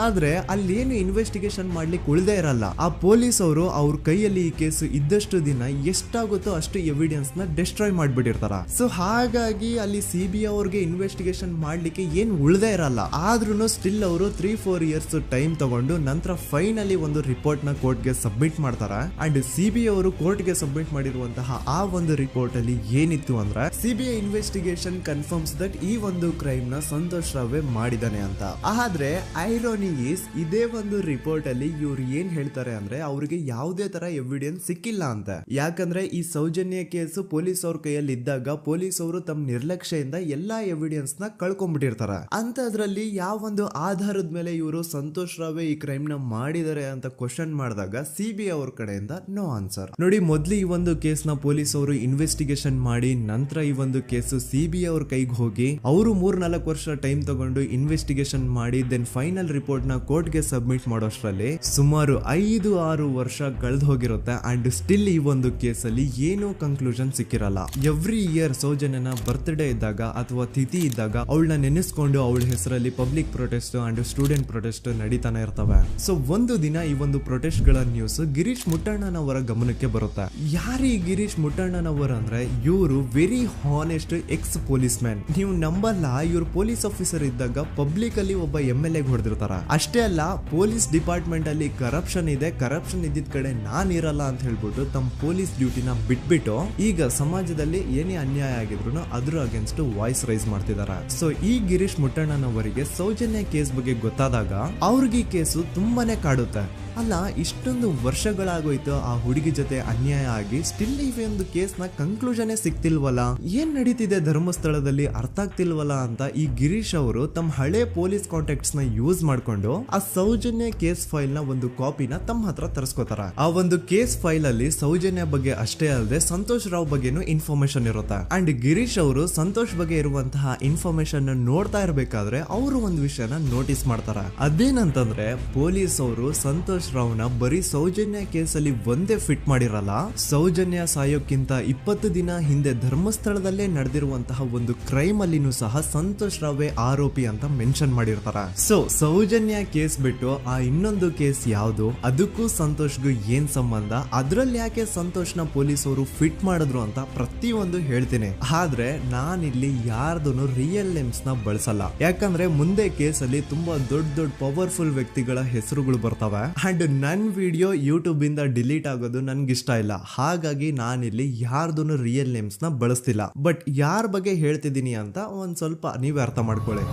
ಆದ್ರೆ ಅಲ್ಲೇನು ಇನ್ವೆಸ್ಟಿಗೇಷನ್ ಮಾಡ್ಲಿಕ್ಕೆ ಉಳ್ದೇ ಇರಲ್ಲ. ಆ ಪೊಲೀಸ್ ಅವರು ಅವ್ರ ಕೈಯಲ್ಲಿ ಈ ಕೇಸು ಇದ್ದಷ್ಟು ದಿನ ಎಷ್ಟಾಗುತ್ತೋ ಅಷ್ಟು ಎವಿಡೆನ್ಸ್ ನ ಡಿಸ್ಟ್ರಾಯ್ ಮಾಡ್ಬಿಟ್ಟಿರ್ತಾರ. ಸೊ ಹಾಗಾಗಿ ಅಲ್ಲಿ ಸಿಬಿಐ ಅವ್ರಿಗೆ ಇನ್ವೆಸ್ಟಿಗೇಷನ್ ಮಾಡ್ಲಿಕ್ಕೆ ಏನ್ ಉಳ್ದೇ ಇರಲ್ಲ. ಆದ್ರೂ ಸ್ಟಿಲ್ ಅವರು 3-4 ಇಯರ್ಸ್ ಟೈಮ್ ತಗೊಂಡು ನಂತರ ಫೈನಲಿ ಒಂದು ರಿಪೋರ್ಟ್ ನ ಕೋರ್ಟ್ ಗೆ ಸಬ್ಮಿಟ್ ಮಾಡ್ತಾರ. ಅಂಡ್ ಸಿಬಿಐ ಅವರು ಕೋರ್ಟ್ ಗೆ ಸಬ್ಮಿಟ್ ಮಾಡಿರುವಂತಹ ಆ ಒಂದು ರಿಪೋರ್ಟ್ ಅಲ್ಲಿ ಏನಿತ್ತು ಅಂದ್ರೆ ಸಿಬಿಐ ಇನ್ವೆಸ್ಟಿಗೇಷನ್ ಕನ್ಫರ್ಮ್ಸ್ ದಟ್ ಈ ಒಂದು ಕ್ರೈಮ್ ನ ಸಂತೋಷ್ ರಾವ್ ಮಾಡಿದಾನೆ ಅಂತ. ಆದ್ರೆ ಐರಾನಿ ಈಸ್ ಇದೇ ಒಂದು ರಿಪೋರ್ಟ್ ಅಲ್ಲಿ ಇವ್ರು ಏನ್ ಹೇಳ್ತಾರೆ ಅಂದ್ರೆ ಅವ್ರಿಗೆ ಯಾವುದೇ ತರ ಎವಿಡೆನ್ಸ್ ಸಿಕ್ಕಿಲ್ಲ ಅಂತ. ಯಾಕಂದ್ರೆ ಈ ಸೌಜನ್ಯ ಕೇಸು ಪೊಲೀಸ್ ಅವ್ರ ಕೈಯಲ್ಲಿ ಇದ್ದಾಗ ಪೊಲೀಸ್ ಅವರು ತಮ್ಮ ನಿರ್ಲಕ್ಷ್ಯದಿಂದ ಎಲ್ಲಾ ಎವಿಡೆನ್ಸ್ ನ ಕಳ್ಕೊಂಡ್ಬಿಟ್ಟಿರ್ತಾರ. ಅಂತದ್ರಲ್ಲಿ ಯಾವ ಒಂದು ಆಧಾರದ ಮೇಲೆ ಇವರು ಸಂತೋಷ್ ರಾವ್ ಈ ಕ್ರೈಮ್ ನ ಮಾಡಿದ್ದಾರೆ ಅಂತ ಕ್ವಶನ್ ಮಾಡಿದಾಗ ಸಿಬಿಐ ಅವ್ರ ಕಡೆಯಿಂದ ನೋ ಆನ್ಸರ್. ನೋಡಿ, ಮೊದ್ಲು ಈ ಒಂದು ಕೇಸ್ ನ ಪೊಲೀಸ್ ಅವರು ಇನ್ವೆಸ್ಟಿಗೇಷನ್ ಮಾಡಿ ನಂತರ ಈ ಒಂದು ಕೇಸು ಸಿಬಿಐ ಅವ್ರ ಕೈಗೆ ಹೋಗಿ ಅವರು 3-4 ವರ್ಷ ಟೈಮ್ ತಗೊಂಡು ಇನ್ವೆಸ್ಟಿಗೇಷನ್ ಮಾಡಿ ದೆನ್ ಫೈನಲ್ ರಿಪೋರ್ಟ್ ನ ಕೋರ್ಟ್ ಗೆ ಸಬ್ಮಿಟ್ ಮಾಡೋಷ್ಟ್ರಲ್ಲಿ ಸುಮಾರು 5-6 ವರ್ಷ ಕಳೆದು ಹೋಗಿರುತ್ತೆ. ಅಂಡ್ ಸ್ಟಿಲ್ ಈ ಒಂದು ಕೇಸಲ್ಲಿ ಏನೂ ಕನ್ಕ್ಲೂಷನ್ ಸಿಕ್ಕಿರಲ್ಲ. ಎವ್ರಿ ಇಯರ್ ಸೌಜನ್ಯನ ಬರ್ತ್ಡೇ ಇದ್ದಾಗ ಅಥವಾ ತಿಥಿ ಇದ್ದಾಗ ಅವಳನ್ನ ನೆನೆಸ್ಕೊಂಡು ಅವಳ ಹೆಸರಲ್ಲಿ public protest and student protest ನಡೀತಾನೆ ಇರ್ತವೆ. ಸೊ ಒಂದು ದಿನ ಈ ಒಂದು ಪ್ರೊಟೆಸ್ಟ್ ಗಳ ನ್ಯೂಸ್ ಗಿರೀಶ್ ಮುಟ್ಟಣ್ಣನವರ ಗಮನಕ್ಕೆ ಬರುತ್ತೆ. ಯಾರು ಈ ಗಿರೀಶ್ ಮುಟ್ಟಣ್ಣನವರ ಅಂದ್ರೆ ಇವರು very honest X police man. ನೀವು ನಂಬಲ್ಲ, ಇವ್ರು ಪೊಲೀಸ್ ಆಫೀಸರ್ ಇದ್ದಾಗ ಪಬ್ಲಿಕ್ ಅಲ್ಲಿ ಒಬ್ಬ MLA ಹೊಡೆದಿರ್ತಾರ. ಅಷ್ಟೇ ಅಲ್ಲ, ಪೊಲೀಸ್ ಡಿಪಾರ್ಟ್ಮೆಂಟ್ ಅಲ್ಲಿ ಕರಪ್ಷನ್ ಇದೆ, ಕರಪ್ಷನ್ ಇದ್ದಿದ್ ಕಡೆ ನಾನ್ ಇರಲ್ಲ ಅಂತ ಹೇಳ್ಬಿಟ್ಟು ತಮ್ಮ ಪೊಲೀಸ್ ಡ್ಯೂಟಿನ ಬಿಟ್ಬಿಟ್ಟು ಈಗ ಸಮಾಜದಲ್ಲಿ ಏನೇ ಅನ್ಯಾಯ ಆಗಿದ್ರು ಅದ್ರ ಅಗೇನ್ಸ್ಟ್ ವಾಯ್ಸ್ ರೈಸ್ ಮಾಡ್ತಿದಾರೆ. ಸೊ ಈ ಗಿರೀಶ್ ಮುಟ್ಟಣ್ಣನವರಿಗೆ ಸೌಜನ್ಯ ಕೇಸ್ ಬಗ್ಗೆ ಗೊತ್ತಾದಾಗ ಅವ್ರಿಗೆ ಈ ಕೇಸು ತುಂಬಾನೇ ಕಾಡುತ್ತೆ. ಅಲ್ಲ, ಇಷ್ಟೊಂದು ವರ್ಷಗಳಾಗೋಯ್ತು ಆ ಹುಡುಗಿ ಜೊತೆ ಅನ್ಯಾಯ ಆಗಿ, ಸ್ಟಿಲ್ ಈ ಒಂದು ಕೇಸ್ ನ ಕನ್ಕ್ಲೂಷನ್ ಸಿಕ್ತಿಲ್ವಲ್ಲ, ಏನ್ ನಡೀತಿದೆ ಧರ್ಮಸ್ಥಳದಲ್ಲಿ ಅರ್ಥ ಆಗ್ತಿಲ್ವಲ್ಲ ಅಂತ ಈ ಗಿರೀಶ್ ಅವರು ತಮ್ಮ ಹಳೆ ಪೊಲೀಸ್ ಕಾಂಟ್ಯಾಕ್ಟ್ಸ್ ನ ಯೂಸ್ ಮಾಡ್ಕೊಂಡು ಆ ಸೌಜನ್ಯ ಕೇಸ್ ಫೈಲ್ ನ ಒಂದು ಕಾಪಿನ ತಮ್ಮ ಹತ್ರ ತರಿಸ್ಕೋತಾರ. ಆ ಒಂದು ಕೇಸ್ ಫೈಲ್ ಅಲ್ಲಿ ಸೌಜನ್ಯ ಬಗ್ಗೆ ಅಷ್ಟೇ ಅಲ್ಲದೆ ಸಂತೋಷ್ ರಾವ್ ಬಗ್ಗೆನೂ ಇನ್ಫಾರ್ಮೇಶನ್ ಇರುತ್ತೆ. ಅಂಡ್ ಗಿರೀಶ್ ಅವರು ಸಂತೋಷ್ ಬಗ್ಗೆ ಇರುವಂತಹ ಇನ್ಫಾರ್ಮೇಶನ್ ನೋಡ್ತಾ ಇರ್ಬೇಕಾದ್ರೆ ಅವರು ಒಂದು ವಿಷಯನ ನೋಟಿಸ್ ಮಾಡ್ತಾರ. ಅದೇನಂತಂದ್ರೆ ಪೊಲೀಸ್ ಅವರು ಸಂತೋಷ್ ರಾವ್ನ ಬರೀ ಸೌಜನ್ಯ ಕೇಸಲ್ಲಿ ಒಂದೇ ಫಿಟ್ ಮಾಡಿರಲ್ಲ, ಸೌಜನ್ಯ ಸಾಯೋಕ್ಕಿಂತ 20 ದಿನ ಹಿಂದೆ ಧರ್ಮಸ್ಥಳದಲ್ಲೇ ನಡೆದಿರುವಂತಹ ಒಂದು ಕ್ರೈಮ್ ಅಲ್ಲಿನೂ ಸಹ ಸಂತೋಷ್ ರಾವೇ ಆರೋಪಿ ಅಂತ ಮೆನ್ಷನ್ ಮಾಡಿರ್ತಾರ. ಸೊ ಸೌಜನ್ಯ ಕೇಸ್ ಬಿಟ್ಟು ಆ ಇನ್ನೊಂದು ಕೇಸ್ ಯಾವುದು, ಅದಕ್ಕೂ ಸಂತೋಷ್ಗೂ ಏನ್ ಸಂಬಂಧ, ಅದ್ರಲ್ಲಿ ಯಾಕೆ ಸಂತೋಷ್ನ ಪೊಲೀಸ್ ಅವರು ಫಿಟ್ ಮಾಡಿದ್ರು ಅಂತ ಪ್ರತಿಯೊಂದು ಹೇಳ್ತೀನಿ. ಆದ್ರೆ ನಾನಿಲ್ಲಿ ಯಾರ್ದೂ ರಿಯಲ್ ನೇಮ್ಸ್ ನ ಬಳಸಲ್ಲ. ಯಾಕಂದ್ರೆ ಮುಂದೆ ಕೇಸಲ್ಲಿ ತುಂಬಾ ದೊಡ್ಡ ಪವರ್ಫುಲ್ ವ್ಯಕ್ತಿಗಳ ಹೆಸರುಗಳು ಬರ್ತವೆ. ಅಂಡ್ ನನ್ ವಿಡಿಯೋ ಯೂಟ್ಯೂಬ್ ಇಂದ ಡಿಲೀಟ್ ಆಗೋದು ನನ್ಗೆ ಇಷ್ಟ ಇಲ್ಲ. ಹಾಗಾಗಿ ನಾನಿಲ್ಲಿ ಯಾರ್ದು ರಿಯಲ್ ನೇಮ್ಸ್ ನ ಬಳಸ್ತಿಲ್ಲ. ಬಟ್ ಯಾರ ಬಗ್ಗೆ ಹೇಳ್ತಿದ್ದೀನಿ ಅಂತ ಒಂದ್ ಸ್ವಲ್ಪ ನೀವೇ ಅರ್ಥ ಮಾಡ್ಕೊಳ್ಳಿ.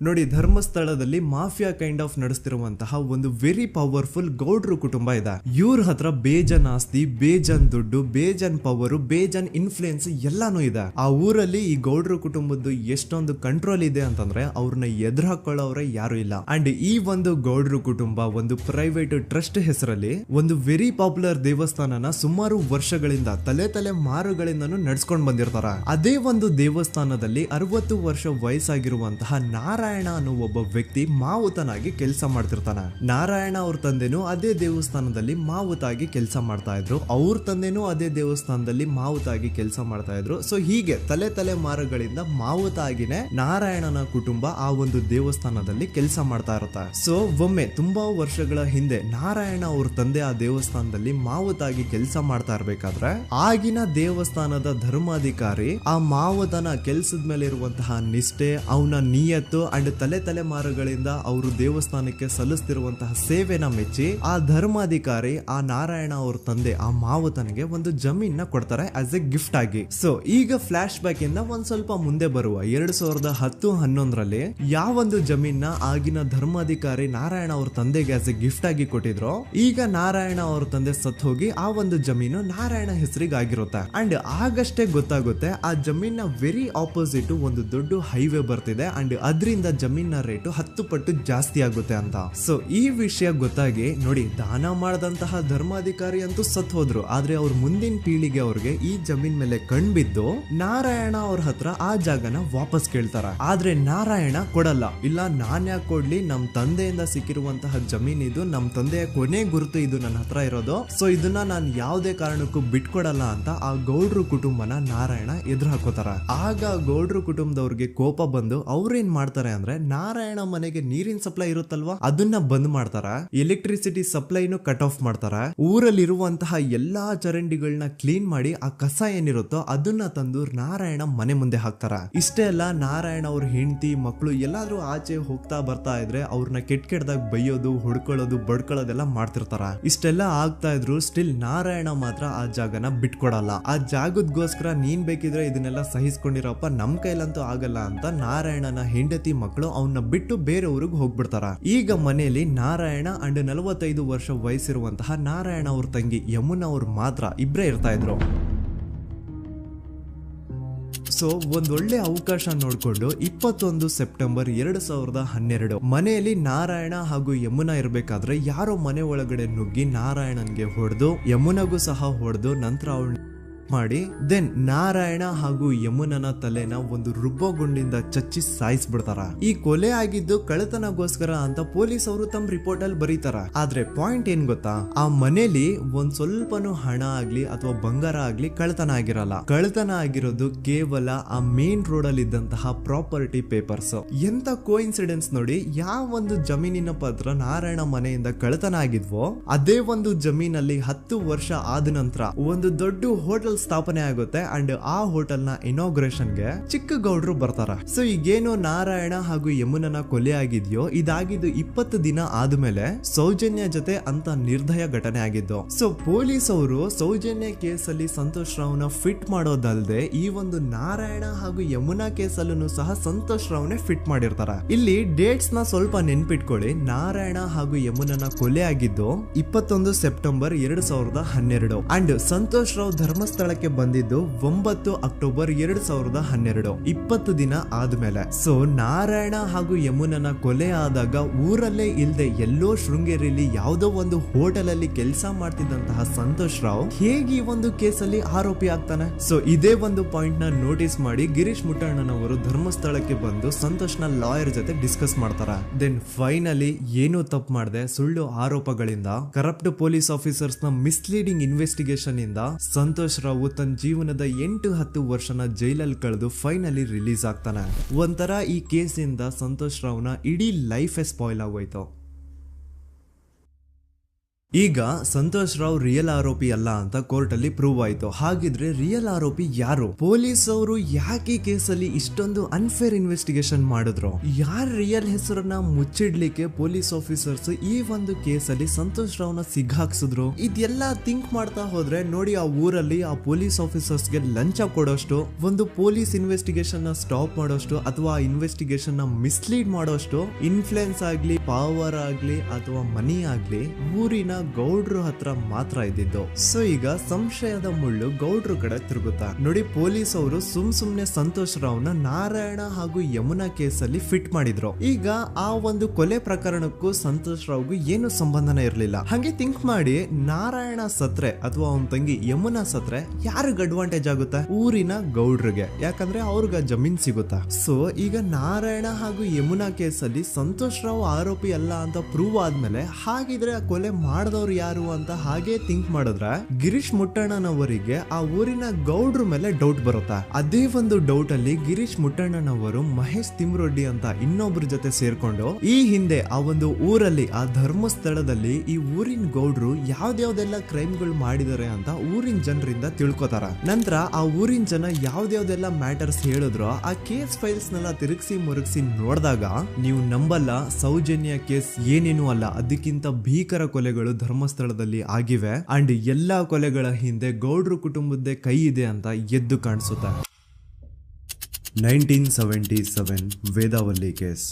ನೋಡಿ, ಧರ್ಮಸ್ಥಳದಲ್ಲಿ ಮಾಫಿಯಾ ಕೈಂಡ್ ಆಫ್ ನಡೆಸ್ತಿರುವಂತಹ ಒಂದು ವೆರಿ ಪವರ್ಫುಲ್ ಗೌಡ್ರು ಕುಟುಂಬ ಇದೆ. ಇವ್ರ ಹತ್ರ ಬೇಜನ್ ಆಸ್ತಿ, ಬೇಜನ್ ದುಡ್ಡು, ಬೇಜನ್ ಪವರ್, ಬೇಜನ್ ಇನ್ಫ್ಲೂಯೆನ್ಸ್ ಎಲ್ಲಾನು ಇದೆ. ಆ ಊರಲ್ಲಿ ಈ ಗೌಡ್ರು ಕುಟುಂಬದ್ದು ಎಷ್ಟೊಂದು ಕಂಟ್ರೋಲ್ ಇದೆ ಅಂತಂದ್ರೆ ಅವ್ರನ್ನ ಎದುರು ಹಾಕೊಳ್ಳೋರೆ ಯಾರು ಇಲ್ಲ. ಅಂಡ್ ಈ ಒಂದು ಗೌಡ್ರು ಕುಟುಂಬ ಒಂದು ಪ್ರೈವೇಟ್ ಟ್ರಸ್ಟ್ ಹೆಸರಲ್ಲಿ ಒಂದು ವೆರಿ ಪಾಪ್ಯುಲರ್ ದೇವಸ್ಥಾನನ ಸುಮಾರು ವರ್ಷಗಳಿಂದ ತಲೆ ಮಾರುಗಳಿಂದನೂ ನಡ್ಸ್ಕೊಂಡ್ ಬಂದಿರ್ತಾರ. ಅದೇ ಒಂದು ದೇವಸ್ಥಾನದಲ್ಲಿ 60 ವರ್ಷ ವಯಸ್ಸಾಗಿರುವಂತಹ ನಾರಾಯಣ ಅನ್ನೋ ಒಬ್ಬ ವ್ಯಕ್ತಿ ಮಾವುತನಾಗಿ ಕೆಲಸ ಮಾಡ್ತಿರ್ತಾನೆ. ನಾರಾಯಣ ಅವ್ರ ತಂದೆನೂ ಅದೇ ದೇವಸ್ಥಾನದಲ್ಲಿ ಮಾವುತಾಗಿ ಕೆಲಸ ಮಾಡ್ತಾ ಇದ್ರು, ಅವ್ರ ತಂದೆನೂ ಅದೇ ದೇವಸ್ಥಾನದಲ್ಲಿ ಮಾವುತಾಗಿ ಕೆಲಸ ಮಾಡ್ತಾ ಇದ್ರು. ಸೊ ಹೀಗೆ ತಲೆ ಮಾರುಗಳಿಂದ ಮಾವುತ ಆಗಿನೇ ನಾರಾಯಣನ ಕುಟುಂಬ ಆ ಒಂದು ದೇವಸ್ಥಾನದಲ್ಲಿ ಕೆಲಸ ಮಾಡ್ತಾ ಇರುತ್ತೆ. ಸೊ ಒಮ್ಮೆ ತುಂಬಾ ವರ್ಷಗಳ ಹಿಂದೆ ನಾರಾಯಣ ಅವ್ರ ತಂದೆ ಆ ದೇವಸ್ಥಾನದಲ್ಲಿ ಮಾವುತಾಗಿ ಕೆಲಸ ಮಾಡ್ತಾ ಇರ್ಬೇಕಾದ್ರೆ ಆಗಿನ ದೇವಸ್ಥಾನದ ಧರ್ಮಾಧಿಕಾರಿ ಆ ಮಾವುತನ ಕೆಲ್ಸದ ಮೇಲೆ ಇರುವಂತಹ ನಿಷ್ಠೆ, ಅವನ ನಿಯತ್ತು ಅಂಡ್ ತಲೆಮಾರುಗಳಿಂದ ಅವರು ದೇವಸ್ಥಾನಕ್ಕೆ ಸಲ್ಲಿಸ್ತಿರುವಂತಹ ಸೇವೆನ ಮೆಚ್ಚಿ ಆ ಧರ್ಮಾಧಿಕಾರಿ ಆ ನಾರಾಯಣ ಅವ್ರ ತಂದೆ ಆ ಮಾವುತನಿಗೆ ಒಂದು ಜಮೀನ ಕೊಡ್ತಾರೆ ಆಸ್ ಎ ಗಿಫ್ಟ್ ಆಗಿ. ಸೊ ಈಗ ಫ್ಲಾಶ್ ಬ್ಯಾಕ್ ಇಂದ ಒಂದ್ ಸ್ವಲ್ಪ ಮುಂದೆ ಬರುವ 2010-11ರಲ್ಲಿ ಯಾವೊಂದು ಜಮೀನ ಆಗಿನ ಧರ್ಮಾಧಿಕಾರಿ ನಾರಾಯಣ ಅವ್ರ ತಂದೆಗೆ ಆಸ್ ಎ ಗಿಫ್ಟ್ ಆಗಿ ಕೊಟ್ಟಿದ್ರು, ಈಗ ನಾರಾಯಣ ಅವ್ರ ತಂದೆ ಸತ್ ಹೋಗಿ ಆ ಒಂದು ಜಮೀನು ನಾರಾಯಣ ಹೆಸರಿಗೆ ಆಗಿರುತ್ತೆ. ಅಂಡ್ ಆಗಷ್ಟೇ ಗೊತ್ತಾಗುತ್ತೆ ಆ ಜಮೀನ ವೆರಿ ಆಪೋಸಿಟ್ ಒಂದು ದೊಡ್ಡ ಹೈವೇ ಬರ್ತಿದೆ ಅಂಡ್ ಅದರಿಂದ ಜಮೀನ ರೇಟು 10 ಪಟ್ಟು ಜಾಸ್ತಿ ಆಗುತ್ತೆ ಅಂತ. ಸೊ ಈ ವಿಷಯ ಗೊತ್ತಾಗಿ ನೋಡಿ ದಾನ ಮಾಡದಂತಹ ಧರ್ಮಾಧಿಕಾರಿ ಅಂತೂ ಸತ್ ಹೋದ್ರು, ಆದ್ರೆ ಅವ್ರ ಮುಂದಿನ ಪೀಳಿಗೆ ಅವ್ರಿಗೆ ಈ ಜಮೀನ್ ಮೇಲೆ ಕಣ್ಬಿದ್ದು ನಾರಾಯಣ ಅವ್ರ ಹತ್ರ ಆ ಜಾಗನ ವಾಪಸ್ ಕೇಳ್ತಾರ. ಆದ್ರೆ ನಾರಾಯಣ ಕೊಡಲ್ಲ. ಇಲ್ಲ ನಾನ್ ಯಾಕೆ ಕೊಡ್ಲಿ, ನಮ್ ತಂದೆಯಿಂದ ಸಿಕ್ಕಿರುವಂತಹ ಜಮೀನ್ ಇದು, ನಮ್ ತಂದೆಯ ಕೊನೆ ಗುರುತು ಇದು ನನ್ನ ಹತ್ರ ಇರೋದು, ಸೊ ಇದನ್ನ ನಾನ್ ಯಾವುದೇ ಕಾರಣಕ್ಕೂ ಬಿಟ್ಕೊಡಲ್ಲ ಅಂತ ಆ ಗೌಡ್ರು ಕುಟುಂಬನ ನಾರಾಯಣ ಎದುರು ಹಾಕೋತಾರ. ಆಗ ಗೌಡ್ರು ಕುಟುಂಬದವ್ರಿಗೆ ಕೋಪ ಬಂದು ಅವ್ರೇನ್ ಮಾಡ್ತಾರೆ ಅಂದ್ರೆ ನಾರಾಯಣ ಮನೆಗೆ ನೀರಿನ ಸಪ್ಲೈ ಇರುತ್ತಲ್ವಾ ಅದನ್ನ ಬಂದ್ ಮಾಡ್ತಾರ, ಎಲೆಕ್ಟ್ರಿಸಿಟಿ ಸಪ್ಲೈನು ಕಟ್ ಆಫ್ ಮಾಡ್ತಾರ, ಊರಲ್ಲಿರುವಂತಹ ಎಲ್ಲಾ ಚರಂಡಿಗಳನ್ನ ಕ್ಲೀನ್ ಮಾಡಿ ಆ ಕಸ ಏನಿರುತ್ತೋ ಅದನ್ನ ತಂದು ನಾರಾಯಣ ಮನೆ ಮುಂದೆ ಹಾಕ್ತಾರ. ಇಷ್ಟೇ ಅಲ್ಲ, ನಾರಾಯಣ ಅವ್ರ ಹೆಂಡತಿ ಮಕ್ಕಳು ಎಲ್ಲಾದ್ರೂ ಆಚೆ ಹೋಗ್ತಾ ಬರ್ತಾ ಇದ್ರೆ ಅವ್ರನ್ನ ಕೆಟ್ಟದಾಗ ಬೈಯೋದು, ಹೊಡ್ಕೊಳ್ಳೋದು, ಬಡ್ಕೊಳ್ಳೋದೆಲ್ಲ ಮಾಡ್ತಿರ್ತಾರ. ಇಷ್ಟೆಲ್ಲ ಆಗ್ತಾ ಇದ್ರು ಸ್ಟಿಲ್ ನಾರಾಯಣ ಮಾತ್ರ ಆ ಜಾಗನ ಬಿಟ್ಕೊಡಲ್ಲ. ಆ ಜಾಗದಗೋಸ್ಕರ ನೀನ್ ಬೇಕಿದ್ರೆ ಇದನ್ನೆಲ್ಲ ಸಹಿಸ್ಕೊಂಡಿರಪ್ಪ, ನಮ್ ಕೈಲಂತೂ ಆಗಲ್ಲ ಅಂತ ನಾರಾಯಣನ ಹೆಂಡತಿ ಮಕ್ಕಳು ಅವನ್ನ ಬಿಟ್ಟು ಬೇರೆ ಊರಿಗೆ ಹೋಗ್ಬಿಡ್ತಾರ. ಈಗ ಮನೆಯಲ್ಲಿ ನಾರಾಯಣ ಅಂಡ್ 45 ವರ್ಷ ವಯಸ್ಸಿರುವಂತಹ ನಾರಾಯಣ ಅವ್ರ ತಂಗಿ ಯಮುನಾ ಅವ್ರು ಮಾತ್ರ ಇಬ್ರೇ ಇರ್ತಾ ಇದ್ರು. ಸೊ ಒಂದೊಳ್ಳೆ ಅವಕಾಶ ನೋಡ್ಕೊಂಡು 21 ಸೆಪ್ಟೆಂಬರ್ 2012 ಮನೆಯಲ್ಲಿ ನಾರಾಯಣ ಹಾಗೂ ಯಮುನಾ ಇರ್ಬೇಕಾದ್ರೆ ಯಾರೋ ಮನೆ ಒಳಗಡೆ ನುಗ್ಗಿ ನಾರಾಯಣನ್ಗೆ ಹೊಡೆದು ಯಮುನಾಗೂ ಸಹ ಹೊಡೆದು ನಂತರ ಅವಳು ಮಾಡಿ ದೆನ್ ನಾರಾಯಣ ಹಾಗೂ ಯಮುನನ ತಲೆನ ಒಂದು ರುಬ್ಬಗುಂಡಿಂದ ಚಚ್ಚಿ ಸಾಯಿಸ್ಬಿಡ್ತಾರ. ಈ ಕೊಲೆ ಆಗಿದ್ದು ಕಳ್ಳತನಗೋಸ್ಕರ ಅಂತ ಪೊಲೀಸ್ ಅವರು ತಮ್ಮ ರಿಪೋರ್ಟ್ ಅಲ್ಲಿ ಬರೀತಾರ. ಆದ್ರೆ ಪಾಯಿಂಟ್ ಏನ್ ಗೊತ್ತಾ, ಆ ಮನೇಲಿ ಒಂದ್ ಸ್ವಲ್ಪನೂ ಹಣ ಆಗ್ಲಿ ಅಥವಾ ಬಂಗಾರ ಆಗ್ಲಿ ಕಳ್ಳತನ ಆಗಿರಲ್ಲ. ಕಳ್ಳತನ ಆಗಿರೋದು ಕೇವಲ ಆ ಮೇನ್ ರೋಡ್ ಅಲ್ಲಿ ಇದ್ದಂತಹ ಪ್ರಾಪರ್ಟಿ ಪೇಪರ್ಸ್. ಎಂತ ಕೋಇನ್ಸಿಡೆನ್ಸ್ ನೋಡಿ, ಯಾವ ಒಂದು ಜಮೀನಿನ ಪತ್ರ ನಾರಾಯಣ ಮನೆಯಿಂದ ಕಳ್ಳತನ ಆಗಿದ್ವೋ ಅದೇ ಒಂದು ಜಮೀನಲ್ಲಿ 10 ವರ್ಷ ಆದ ನಂತರ ಒಂದು ದೊಡ್ಡ ಹೋಟೆಲ್ ಸ್ಥಾಪನೆ ಆಗುತ್ತೆ ಅಂಡ್ ಆ ಹೋಟೆಲ್ ನ ಇನಾಗ್ರೇಷನ್ ಗೆ ಚಿಕ್ಕ ಗೌಡ್ರು ಬರ್ತಾರ. ಸೊ ಈಗೇನು ನಾರಾಯಣ ಹಾಗೂ ಯಮುನನ ಕೊಲೆ ಆಗಿದ್ಯೋ ಇದಾಗಿದ್ದು 20 ದಿನ ಆದ್ಮೇಲೆ ಸೌಜನ್ಯ ಜೊತೆ ಅಂತ ನಿರ್ದಯ ಘಟನೆ ಆಗಿದ್ದು. ಸೊ ಪೊಲೀಸ್ ಅವರು ಸೌಜನ್ಯ ಕೇಸಲ್ಲಿ ಸಂತೋಷ್ ರಾವ್ನ ಫಿಟ್ ಮಾಡೋದಲ್ದೆ ಈ ಒಂದು ನಾರಾಯಣ ಹಾಗೂ ಯಮುನಾ ಕೇಸಲ್ಲೂ ಸಹ ಸಂತೋಷ್ ರಾವ್ನೆ ಫಿಟ್ ಮಾಡಿರ್ತಾರ. ಇಲ್ಲಿ ಡೇಟ್ಸ್ ನ ಸ್ವಲ್ಪ ನೆನ್ಪಿಟ್ಕೊಳ್ಳಿ. ನಾರಾಯಣ ಹಾಗೂ ಯಮುನನ ಕೊಲೆ ಆಗಿದ್ದು 21 ಸೆಪ್ಟೆಂಬರ್ 2012 ಅಂಡ್ ಸಂತೋಷ್ ರಾವ್ ಧರ್ಮಸ್ಥಳ ಬಂದಿದ್ದು 9 ಅಕ್ಟೋಬರ್ 2012, 20 ದಿನ ಆದ್ಮೇಲೆ. ಸೊ ನಾರಾಯಣ ಹಾಗೂ ಯಮುನನ ಕೊಲೆ ಆದಾಗ ಊರಲ್ಲೇ ಇಲ್ದೆ ಎಲ್ಲೋ ಶೃಂಗೇರಿಯಲ್ಲಿ ಯಾವುದೋ ಒಂದು ಹೋಟೆಲ್ ಅಲ್ಲಿ ಕೆಲಸ ಮಾಡ್ತಿದ್ದಂತಹ ಸಂತೋಷ್ ರಾವ್ ಹೇಗೆ ಈ ಒಂದು ಕೇಸಲ್ಲಿ ಆರೋಪಿ ಆಗ್ತಾನೆ? ಸೊ ಇದೇ ಒಂದು ಪಾಯಿಂಟ್ ನ ನೋಟಿಸ್ ಮಾಡಿ ಗಿರೀಶ್ ಮುಟ್ಟಣ್ಣನವರು ಧರ್ಮಸ್ಥಳಕ್ಕೆ ಬಂದು ಸಂತೋಷ್ ನ ಲಾಯರ್ ಜೊತೆ ಡಿಸ್ಕಸ್ ಮಾಡ್ತಾರ. ದೆನ್ ಫೈನಲಿ ಏನೋ ತಪ್ಪು ಮಾಡದೆ ಸುಳ್ಳು ಆರೋಪಗಳಿಂದ ಕರಪ್ಟ್ ಪೊಲೀಸ್ ಆಫೀಸರ್ಸ್ ನ ಮಿಸ್ಲೀಡಿಂಗ್ ಇನ್ವೆಸ್ಟಿಗೇಷನ್ ಇಂದ ಸಂತೋಷ್ ರಾವ್ ತನ್ನ ಜೀವನದ 8-10 ವರ್ಷನ ಜೈಲಲ್ಲಿ ಕಳೆದು ಫೈನಲಿ ರಿಲೀಸ್ ಆಗ್ತಾನೆ. ಒಂಥರ ಈ ಕೇಸಿಂದ ಸಂತೋಷ್ ರಾವ್ನ ಇಡೀ ಲೈಫೇ ಸ್ಪಾಯ್ಲ್ ಆಗೋಯ್ತು. ಈಗ ಸಂತೋಷ್ ರಾವ್ ರಿಯಲ್ ಆರೋಪಿ ಅಲ್ಲ ಅಂತ ಕೋರ್ಟ್ ಅಲ್ಲಿ ಪ್ರೂವ್ ಆಯ್ತು. ಹಾಗಿದ್ರೆ ರಿಯಲ್ ಆರೋಪಿ ಯಾರು? ಪೊಲೀಸ್ ಅವರು ಯಾಕೆ ಕೇಸಲ್ಲಿ ಇಷ್ಟೊಂದು ಅನ್ಫೇರ್ ಇನ್ವೆಸ್ಟಿಗೇಷನ್ ಮಾಡಿದ್ರು? ಯಾರ ರಿಯಲ್ ಹೆಸರನ್ನ ಮುಚ್ಚಿಡ್ಲಿಕ್ಕೆ ಪೊಲೀಸ್ ಆಫೀಸರ್ಸ್ ಈ ಒಂದು ಕೇಸಲ್ಲಿ ಸಂತೋಷ್ ರಾವ್ನ ಸಿಗ್ಹಾಕ್ಸಿದ್ರು? ಇದೆಲ್ಲ ಥಿಂಕ್ ಮಾಡ್ತಾ ಹೋದ್ರೆ ನೋಡಿ ಆ ಊರಲ್ಲಿ ಆ ಪೊಲೀಸ್ ಆಫೀಸರ್ಸ್ಗೆ ಲಂಚ ಕೊಡೋಷ್ಟು, ಒಂದು ಪೊಲೀಸ್ ಇನ್ವೆಸ್ಟಿಗೇಷನ್ ನ ಸ್ಟಾಪ್ ಮಾಡೋಷ್ಟು ಅಥವಾ ಇನ್ವೆಸ್ಟಿಗೇಷನ್ ನ ಮಿಸ್ಲೀಡ್ ಮಾಡೋಷ್ಟು ಇನ್ಫ್ಲುಯೆನ್ಸ್ ಆಗ್ಲಿ, ಪವರ್ ಆಗ್ಲಿ ಅಥವಾ ಮನಿ ಆಗ್ಲಿ ಊರಿನ ಗೌಡ್ರು ಹತ್ರ ಮಾತ್ರ ಇದ್ದಿದ್ದು. ಸೊ ಈಗ ಸಂಶಯದ ಮುಳ್ಳು ಗೌಡ್ರು ಕಡೆ ತಿರುಗುತ್ತಾ. ನೋಡಿ ಪೊಲೀಸ್ ಅವರು ಸುಮ್ನೆ ಸಂತೋಷ್ ರಾವ್ನ ನಾರಾಯಣ ಹಾಗೂ ಯಮುನಾ ಕೇಸಲ್ಲಿ ಫಿಟ್ ಮಾಡಿದ್ರು. ಈಗ ಆ ಒಂದು ಕೊಲೆ ಪ್ರಕರಣಕ್ಕೂ ಸಂತೋಷ್ ರಾವ್ಗೂ ಏನು ಸಂಬಂಧನ ಇರ್ಲಿಲ್ಲ. ಹಂಗೆ ಥಿಂಕ್ ಮಾಡಿ ನಾರಾಯಣ ಸತ್ರೆ ಅಥವಾ ಅವನ ತಂಗಿ ಯಮುನಾ ಸತ್ರೆ ಯಾರಿಗ ಅಡ್ವಾಂಟೇಜ್ ಆಗುತ್ತೆ? ಊರಿನ ಗೌಡ್ರಿಗೆ, ಯಾಕಂದ್ರೆ ಅವ್ರಿಗ ಜಮೀನ್ ಸಿಗುತ್ತಾ. ಸೊ ಈಗ ನಾರಾಯಣ ಹಾಗೂ ಯಮುನಾ ಕೇಸಲ್ಲಿ ಸಂತೋಷ್ ರಾವ್ ಆರೋಪಿ ಅಲ್ಲ ಅಂತ ಪ್ರೂವ್ ಆದ್ಮೇಲೆ ಹಾಗಿದ್ರೆ ಆ ಕೊಲೆ ಮಾಡ್ದವ್ರು ಯಾರು ಅಂತ ಹಾಗೆ ಥಿಂಕ್ ಮಾಡಿದ್ರೆ ಗಿರೀಶ್ ಮುಟ್ಟಣ್ಣನವರಿಗೆ ಆ ಊರಿನ ಗೌಡ್ರ ಮೇಲೆ ಡೌಟ್ ಬರುತ್ತೆ. ಅದೇ ಒಂದು ಡೌಟ್ ಅಲ್ಲಿ ಗಿರೀಶ್ ಮುಟ್ಟಣ್ಣನವರು ಮಹೇಶ್ ತಿಮ್ರೊಡ್ಡಿ ಅಂತ ಇನ್ನೊಬ್ರ ಜೊತೆ ಸೇರ್ಕೊಂಡು ಈ ಹಿಂದೆ ಆ ಒಂದು ಊರಲ್ಲಿ ಆ ಧರ್ಮಸ್ಥಳದಲ್ಲಿ ಈ ಊರಿನ ಗೌಡ್ರು ಯಾವ್ದಾವ್ದೆಲ್ಲ ಕ್ರೈಮ್ಗಳು ಮಾಡಿದಾರೆ ಅಂತ ಊರಿನ ಜನರಿಂದ ತಿಳ್ಕೊತಾರ. ನಂತರ ಆ ಊರಿನ ಜನ ಯಾವ್ದಾವ್ದೆಲ್ಲ ಮ್ಯಾಟರ್ಸ್ ಹೇಳಿದ್ರು ಆ ಕೇಸ್ ಫೈಲ್ಸ್ ನೆಲ್ಲ ತಿರುಗಿಸಿ ಮುರುಗಿಸಿ ನೋಡಿದಾಗ ನೀವು ನಂಬಲ್ಲ, ಸೌಜನ್ಯ ಕೇಸ್ ಏನೇನು ಅಲ್ಲ, ಅದಕ್ಕಿಂತ ಭೀಕರ ಕೊಲೆಗಳು ಧರ್ಮಸ್ಥಳದಲ್ಲಿ ಆಗಿವೆ. ಅಂಡ್ ಎಲ್ಲಾ ಕೊಲೆಗಳ ಹಿಂದೆ ಗೌಡ್ರು ಕುಟುಂಬದ್ದೇ ಕೈ ಇದೆ ಅಂತ ಎದ್ದು ಕಾಣಿಸುತ್ತೆ. 1977 ವೇದಾವಲ್ಲಿ ಕೇಸ್.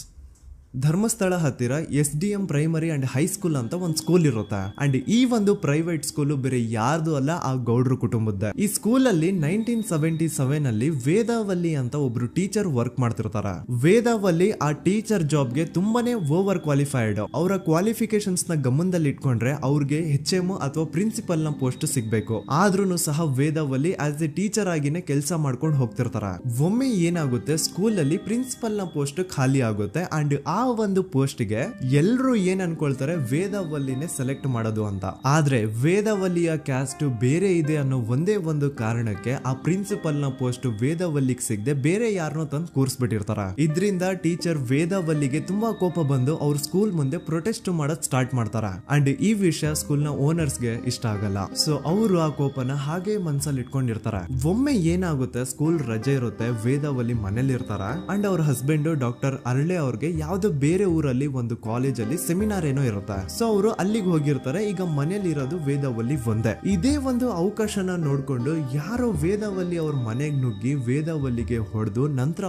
ಧರ್ಮಸ್ಥಳ ಹತ್ತಿರ SDM ಪ್ರೈಮರಿ ಅಂಡ್ ಹೈಸ್ಕೂಲ್ ಅಂತ ಒಂದು ಸ್ಕೂಲ್ ಇರುತ್ತೆ. ಅಂಡ್ ಈ ಒಂದು ಪ್ರೈವೇಟ್ ಸ್ಕೂಲ್ ಬೇರೆ ಯಾರ್ದು ಅಲ್ಲ, ಆ ಗೌಡ್ರ ಕುಟುಂಬದ. ಈ ಸ್ಕೂಲ್ ಅಲ್ಲಿ 1977 ಅಲ್ಲಿ ವೇದಾವಲ್ಲಿ ಅಂತ ಒಬ್ರು ಟೀಚರ್ ವರ್ಕ್ ಮಾಡ್ತಿರ್ತಾರ. ವೇದಾವಲ್ಲಿ ಆ ಟೀಚರ್ ಜಾಬ್ಗೆ ತುಂಬಾನೇ ಓವರ್ ಕ್ವಾಲಿಫೈಡ್. ಅವರ ಕ್ವಾಲಿಫಿಕೇಶನ್ಸ್ ನ ಗಮನದಲ್ಲಿ ಇಟ್ಕೊಂಡ್ರೆ ಅವ್ರಿಗೆ HM ಅಥವಾ ಪ್ರಿನ್ಸಿಪಲ್ ನ ಪೋಸ್ಟ್ ಸಿಗ್ಬೇಕು. ಆದ್ರೂ ಸಹ ವೇದಾವಲ್ಲಿ ಆಸ್ ಎ ಟೀಚರ್ ಆಗಿನೇ ಕೆಲಸ ಮಾಡ್ಕೊಂಡು ಹೋಗ್ತಿರ್ತಾರ. ಒಮ್ಮೆ ಏನಾಗುತ್ತೆ, ಸ್ಕೂಲ್ ಅಲ್ಲಿ ಪ್ರಿನ್ಸಿಪಲ್ ನ ಪೋಸ್ಟ್ ಖಾಲಿ ಆಗುತ್ತೆ. ಅಂಡ್ ಆ ಒಂದು ಪೋಸ್ಟ್ ಗೆ ಎಲ್ರು ಏನ್ ಅನ್ಕೊಳ್ತಾರೆ, ವೇದಾವಲ್ಲಿನೇ ಸೆಲೆಕ್ಟ್ ಮಾಡೋದು ಅಂತ. ಆದ್ರೆ ವೇದಾವಲ್ಲಿಯ ಕ್ಯಾಸ್ಟ್ ಬೇರೆ ಇದೆ ಅನ್ನೋ ಒಂದೇ ಒಂದು ಕಾರಣಕ್ಕೆ ಆ ಪ್ರಿನ್ಸಿಪಲ್ ನ ಪೋಸ್ಟ್ ವೇದಾವಲ್ಲಿಗೆ ಸಿಗದೆ ಬೇರೆ ಯಾರನ್ನೋ ತಂದು ಕೂರಿಸ್ಬಿಟ್ಟಿರ್ತಾರ. ಇದರಿಂದ ಟೀಚರ್ ವೇದಾವಲ್ಲಿಗೆ ತುಂಬಾ ಕೋಪ ಬಂದು ಅವ್ರ ಸ್ಕೂಲ್ ಮುಂದೆ ಪ್ರೊಟೆಸ್ಟ್ ಮಾಡೋದ್ ಸ್ಟಾರ್ಟ್ ಮಾಡ್ತಾರ. ಅಂಡ್ ಈ ವಿಷಯ ಸ್ಕೂಲ್ ನ ಓನರ್ಸ್ ಗೆ ಇಷ್ಟ ಆಗಲ್ಲ. ಸೊ ಅವರು ಆ ಕೋಪನ ಹಾಗೆ ಮನ್ಸಲ್ಲಿ ಇಟ್ಕೊಂಡಿರ್ತಾರ. ಒಮ್ಮೆ ಏನಾಗುತ್ತೆ, ಸ್ಕೂಲ್ ರಜೆ ಇರುತ್ತೆ, ವೇದಾವಲ್ಲಿ ಮನೇಲಿ ಇರ್ತಾರ. ಅಂಡ್ ಅವ್ರ ಹಸ್ಬೆಂಡ್ ಡಾಕ್ಟರ್ ಅರಳೆ ಅವ್ರಿಗೆ ಯಾವ್ದೋ ಬೇರೆ ಊರಲ್ಲಿ ಒಂದು ಕಾಲೇಜ್ ಅಲ್ಲಿ ಸೆಮಿನಾರ್ ಏನೋ ಇರುತ್ತೆ. ಸೊ ಅವರು ಅಲ್ಲಿಗೆ ಹೋಗಿರ್ತಾರೆ. ಈಗ ಮನೇಲಿ ಇರೋದು ವೇದಾವಲ್ಲಿ ಒಂದೇ. ಇದೇ ಒಂದು ಅವಕಾಶನ ನೋಡ್ಕೊಂಡು ಯಾರೋ ವೇದಾವಲ್ಲಿ ಅವ್ರ ಮನೆಗೆ ನುಗ್ಗಿ ವೇದಾವಲ್ಲಿಗೆ ಹೊಡೆದು ನಂತರ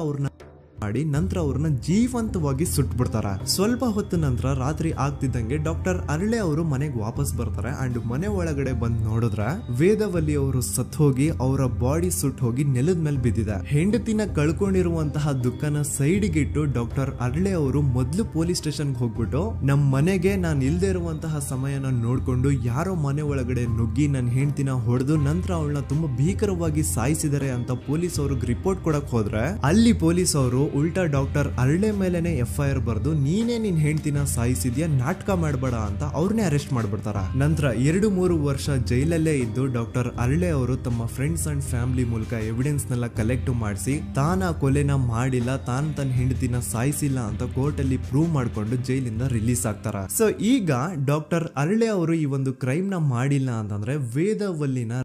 ಅವ್ರನ್ನ ಜೀವಂತವಾಗಿ ಸುಟ್ಬಿಡ್ತಾರ. ಸ್ವಲ್ಪ ಹೊತ್ತು ನಂತರ ರಾತ್ರಿ ಆಗ್ತಿದ್ದಂಗೆ ಡಾಕ್ಟರ್ ಅರಳೆ ಅವರು ಮನೆಗೆ ವಾಪಸ್ ಬರ್ತಾರೆ. ಅಂಡ್ ಮನೆ ಒಳಗಡೆ ಬಂದ್ ನೋಡಿದ್ರೆ ವೇದಾವಲ್ಲಿ ಅವರು ಸತ್ ಹೋಗಿ ಅವರ ಬಾಡಿ ಸುಟ್ ಹೋಗಿ ನೆಲದ ಮೇಲೆ ಬಿದ್ದಿದೆ. ಹೆಂಡತಿನ ಕಳ್ಕೊಂಡಿರುವಂತಹ ದುಃಖನ ಸೈಡ್ಗೆ ಇಟ್ಟು ಡಾಕ್ಟರ್ ಅರಳೆ ಅವರು ಮೊದ್ಲು ಪೊಲೀಸ್ ಸ್ಟೇಷನ್ ಹೋಗ್ಬಿಟ್ಟು ನಮ್ ಮನೆಗೆ ನಾನು ಇಲ್ದೇ ಇರುವಂತಹ ಸಮಯನ ನೋಡ್ಕೊಂಡು ಯಾರೋ ಮನೆ ಒಳಗಡೆ ನುಗ್ಗಿ ನನ್ನ ಹೆಂಡತಿನ ಹೊಡೆದು ನಂತರ ಅವಳನ್ನ ತುಂಬಾ ಭೀಕರವಾಗಿ ಸಾಯಿಸಿದ್ದಾರೆ ಅಂತ ಪೊಲೀಸ್ ಅವ್ರಿಗೆ ರಿಪೋರ್ಟ್ ಕೊಡಕ್ ಹೋದ್ರೆ ಅಲ್ಲಿ ಪೊಲೀಸ್ ಅವರು ಉಲ್ಟಾ ಡಾಕ್ಟರ್ ಅರಳೆ ಮೇಲೆನೆ FIR ಬರ್ದು ನೀನೇ ನಿನ್ ಹೆಂಡತಿನ ಸಾಯಿಸಿದ್ಯಾ, ನಾಟಕ ಮಾಡಬೇಡ ಅಂತ ಅವ್ರನ್ನೇ ಅರೆಸ್ಟ್ ಮಾಡ್ಬಿಡ್ತಾರ. ನಂತರ 2-3 ವರ್ಷ ಜೈಲಲ್ಲೇ ಇದ್ದು ಡಾಕ್ಟರ್ ಅರಳೆ ಅವರು ತಮ್ಮ ಫ್ರೆಂಡ್ಸ್ ಅಂಡ್ ಫ್ಯಾಮಿಲಿ ಮೂಲಕ ಎವಿಡೆನ್ಸ್ ನೆಲ್ಲ ಕಲೆಕ್ಟ್ ಮಾಡಿಸಿ ತಾನ ಕೊಲೆನ ಮಾಡಿಲ್ಲ, ತಾನ್ ತನ್ನ ಹೆಂಡತಿನ ಸಾಯಿಸಿಲ್ಲ ಅಂತ ಕೋರ್ಟ್ ಅಲ್ಲಿ ಪ್ರೂವ್ ಮಾಡ್ಕೊಂಡು ಜೈಲಿಂದ ರಿಲೀಸ್ ಆಗ್ತಾರ. ಸೊ ಈಗ ಡಾಕ್ಟರ್ ಅರಳೆ ಅವರು ಈ ಒಂದು ಕ್ರೈಮ್ ನ ಮಾಡಿಲ್ಲ ಅಂತಂದ್ರೆ ವೇದಾವಲ್ಲಿನ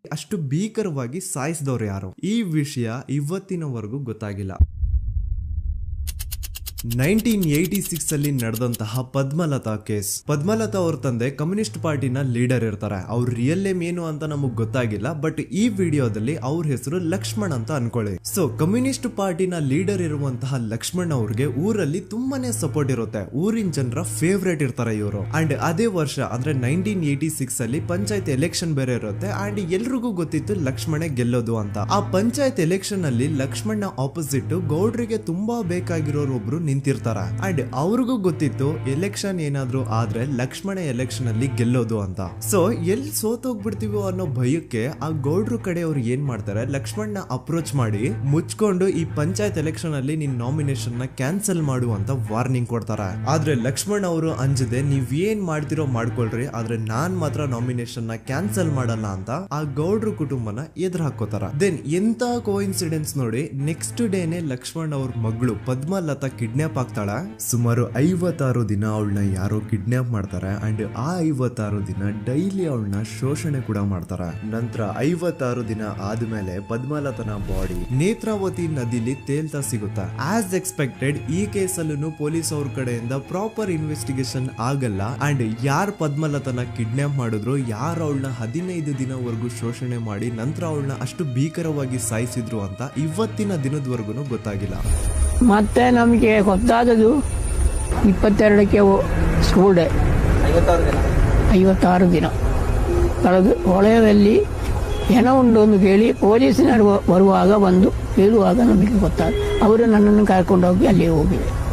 ಅಷ್ಟು ಭೀಕರವಾಗಿ ಸಾಯಿಸಿದವ್ರು ಯಾರು, ಈ ವಿಷಯ ಇವತ್ತಿನವರೆಗೂ ಗೊತ್ತಾಗಿಲ್ಲ. 1986 ಅಲ್ಲಿ ನಡೆದಂತಹ ಪದ್ಮಲತಾ ಕೇಸ್. ಪದ್ಮಲತಾ ಅವ್ರ ತಂದೆ ಕಮ್ಯುನಿಸ್ಟ್ ಪಾರ್ಟಿನ ಲೀಡರ್ ಇರ್ತಾರೆ. ಅವ್ರ ರಿಯಲ್ ನೇಮ್ ಏನು ಅಂತ ನಮಗ್ ಗೊತ್ತಾಗಿಲ್ಲ, ಬಟ್ ಈ ವಿಡಿಯೋದಲ್ಲಿ ಅವ್ರ ಹೆಸರು ಲಕ್ಷ್ಮಣ್ ಅಂತ ಅನ್ಕೊಳ್ಳಿ. ಸೊ ಕಮ್ಯುನಿಸ್ಟ್ ಪಾರ್ಟಿನ ಲೀಡರ್ ಇರುವಂತಹ ಲಕ್ಷ್ಮಣ್ ಅವ್ರಿಗೆ ಊರಲ್ಲಿ ತುಂಬಾನೇ ಸಪೋರ್ಟ್ ಇರುತ್ತೆ. ಊರಿನ ಜನರ ಫೇವ್ರೇಟ್ ಇರ್ತಾರೆ ಇವರು. ಅಂಡ್ ಅದೇ ವರ್ಷ ಅಂದ್ರೆ 1986 ಅಲ್ಲಿ ಪಂಚಾಯತ್ ಎಲೆಕ್ಷನ್ ಬೇರೆ ಇರುತ್ತೆ. ಅಂಡ್ ಎಲ್ರಿಗೂ ಗೊತ್ತಿತ್ತು ಲಕ್ಷ್ಮಣೆ ಗೆಲ್ಲೋದು ಅಂತ. ಆ ಪಂಚಾಯತ್ ಎಲೆಕ್ಷನ್ ಅಲ್ಲಿ ಲಕ್ಷ್ಮಣ್ನ ಆಪೋಸಿಟ್ ಗೌಡ್ರಿಗೆ ತುಂಬಾ ಬೇಕಾಗಿರೋರು ಒಬ್ರು ನಿಂತಿರ್ತಾರ. ಅಂಡ್ ಅವ್ರಿಗೂ ಗೊತ್ತಿತ್ತು ಎಲೆಕ್ಷನ್ ಏನಾದ್ರು ಆದ್ರೆ ಲಕ್ಷ್ಮಣ ಎಲೆಕ್ಷನ್ ಅಲ್ಲಿ ಗೆಲ್ಲೋದು ಅಂತ. ಸೊ ಎಲ್ಲಿ ಸೋತೋಗ್ಬಿಡ್ತೀವೋ ಅನ್ನೋ ಭಯಕ್ಕೆ ಆ ಗೌಡ್ರು ಕಡೆ ಅವ್ರು ಏನ್ ಮಾಡ್ತಾರೆ, ಲಕ್ಷ್ಮಣ್ನ ಅಪ್ರೋಚ್ ಮಾಡಿ ಮುಚ್ಕೊಂಡು ಈ ಪಂಚಾಯತ್ ಎಲೆಕ್ಷನ್ ಅಲ್ಲಿ ನಿನ್ ನಾಮಿನೇಷನ್ ನ ಕ್ಯಾನ್ಸಲ್ ಮಾಡು ಅಂತ ವಾರ್ನಿಂಗ್ ಕೊಡ್ತಾರ. ಆದ್ರೆ ಲಕ್ಷ್ಮಣ್ ಅವರು ಅಂಜದೆ ನೀವ್ ಏನ್ ಮಾಡ್ತಿರೋ ಮಾಡ್ಕೊಳ್ರಿ, ಆದ್ರೆ ನಾನ್ ಮಾತ್ರ ನಾಮಿನೇಷನ್ ನ ಕ್ಯಾನ್ಸಲ್ ಮಾಡಲ್ಲ ಅಂತ ಆ ಗೌಡ್ರು ಕುಟುಂಬನ ಎದುರು ಹಾಕೋತಾರ. ದೆನ್ ಎಂತ ಕೋಇನ್ಸಿಡೆನ್ಸ್ ನೋಡಿ, ನೆಕ್ಸ್ಟ್ ಡೇನೆ ಲಕ್ಷ್ಮಣ್ ಅವ್ರ ಮಗಳು ಪದ್ಮಲತಾ ಕಿಡ್ನಾಪ್ ಆಗ್ತಾಳ. ಸುಮಾರು 56 ದಿನ ಅವಳನ್ನ ಯಾರೋ ಕಿಡ್ನಾಪ್ ಮಾಡ್ತಾರೆ. ಅಂಡ್ ಆ 56 ದಿನ ಡೈಲಿ ಅವಳನ್ನ ಶೋಷಣೆ ಕೂಡ ಮಾಡ್ತಾರೆ. ನಂತರ 56 ದಿನ ಆದ್ಮೇಲೆ ಪದ್ಮಲತನ ಬಾಡಿ ನೇತ್ರಾವತಿ ನದಿಲಿ ತೇಲ್ತಾ ಸಿಗುತ್ತಾ. ಆಸ್ ಎಕ್ಸ್ಪೆಕ್ಟೆಡ್ ಈ ಕೇಸಲ್ಲೂ ಪೊಲೀಸ್ ಅವ್ರ ಕಡೆಯಿಂದ ಪ್ರಾಪರ್ ಇನ್ವೆಸ್ಟಿಗೇಷನ್ ಆಗಲ್ಲ. ಅಂಡ್ ಯಾರ್ ಪದ್ಮಲತನ ಕಿಡ್ನಾಪ್ ಮಾಡಿದ್ರು, ಯಾರು ಅವಳನ್ನ 15 ದಿನವರೆಗೂ ಶೋಷಣೆ ಮಾಡಿ ನಂತರ ಅವಳನ್ನ ಅಷ್ಟು ಭೀಕರವಾಗಿ ಸಾಯಿಸಿದ್ರು ಅಂತ ಇವತ್ತಿನ ದಿನದವರೆಗೂ ಗೊತ್ತಾಗಿಲ್ಲ. ಮತ್ತೆ ನಮಗೆ ಗೊತ್ತಾದದು 22ಕ್ಕೆ ಸ್ಕೂಲ್ ಡೇ 56 ದಿನ ಕಳೆದು ಹೊಳೆಯಲ್ಲಿ ಹೆಣ ಉಂಡು ಎಂದು ಕೇಳಿ ಪೊಲೀಸಿನರು ಬರುವಾಗ ಬಂದು ಹೇಳುವಾಗ ನಮಗೆ ಗೊತ್ತಾದ. ಅವರು ನನ್ನನ್ನು ಕರ್ಕೊಂಡು ಹೋಗಿ ಅಲ್ಲಿ ಹೋಗಿವೆ.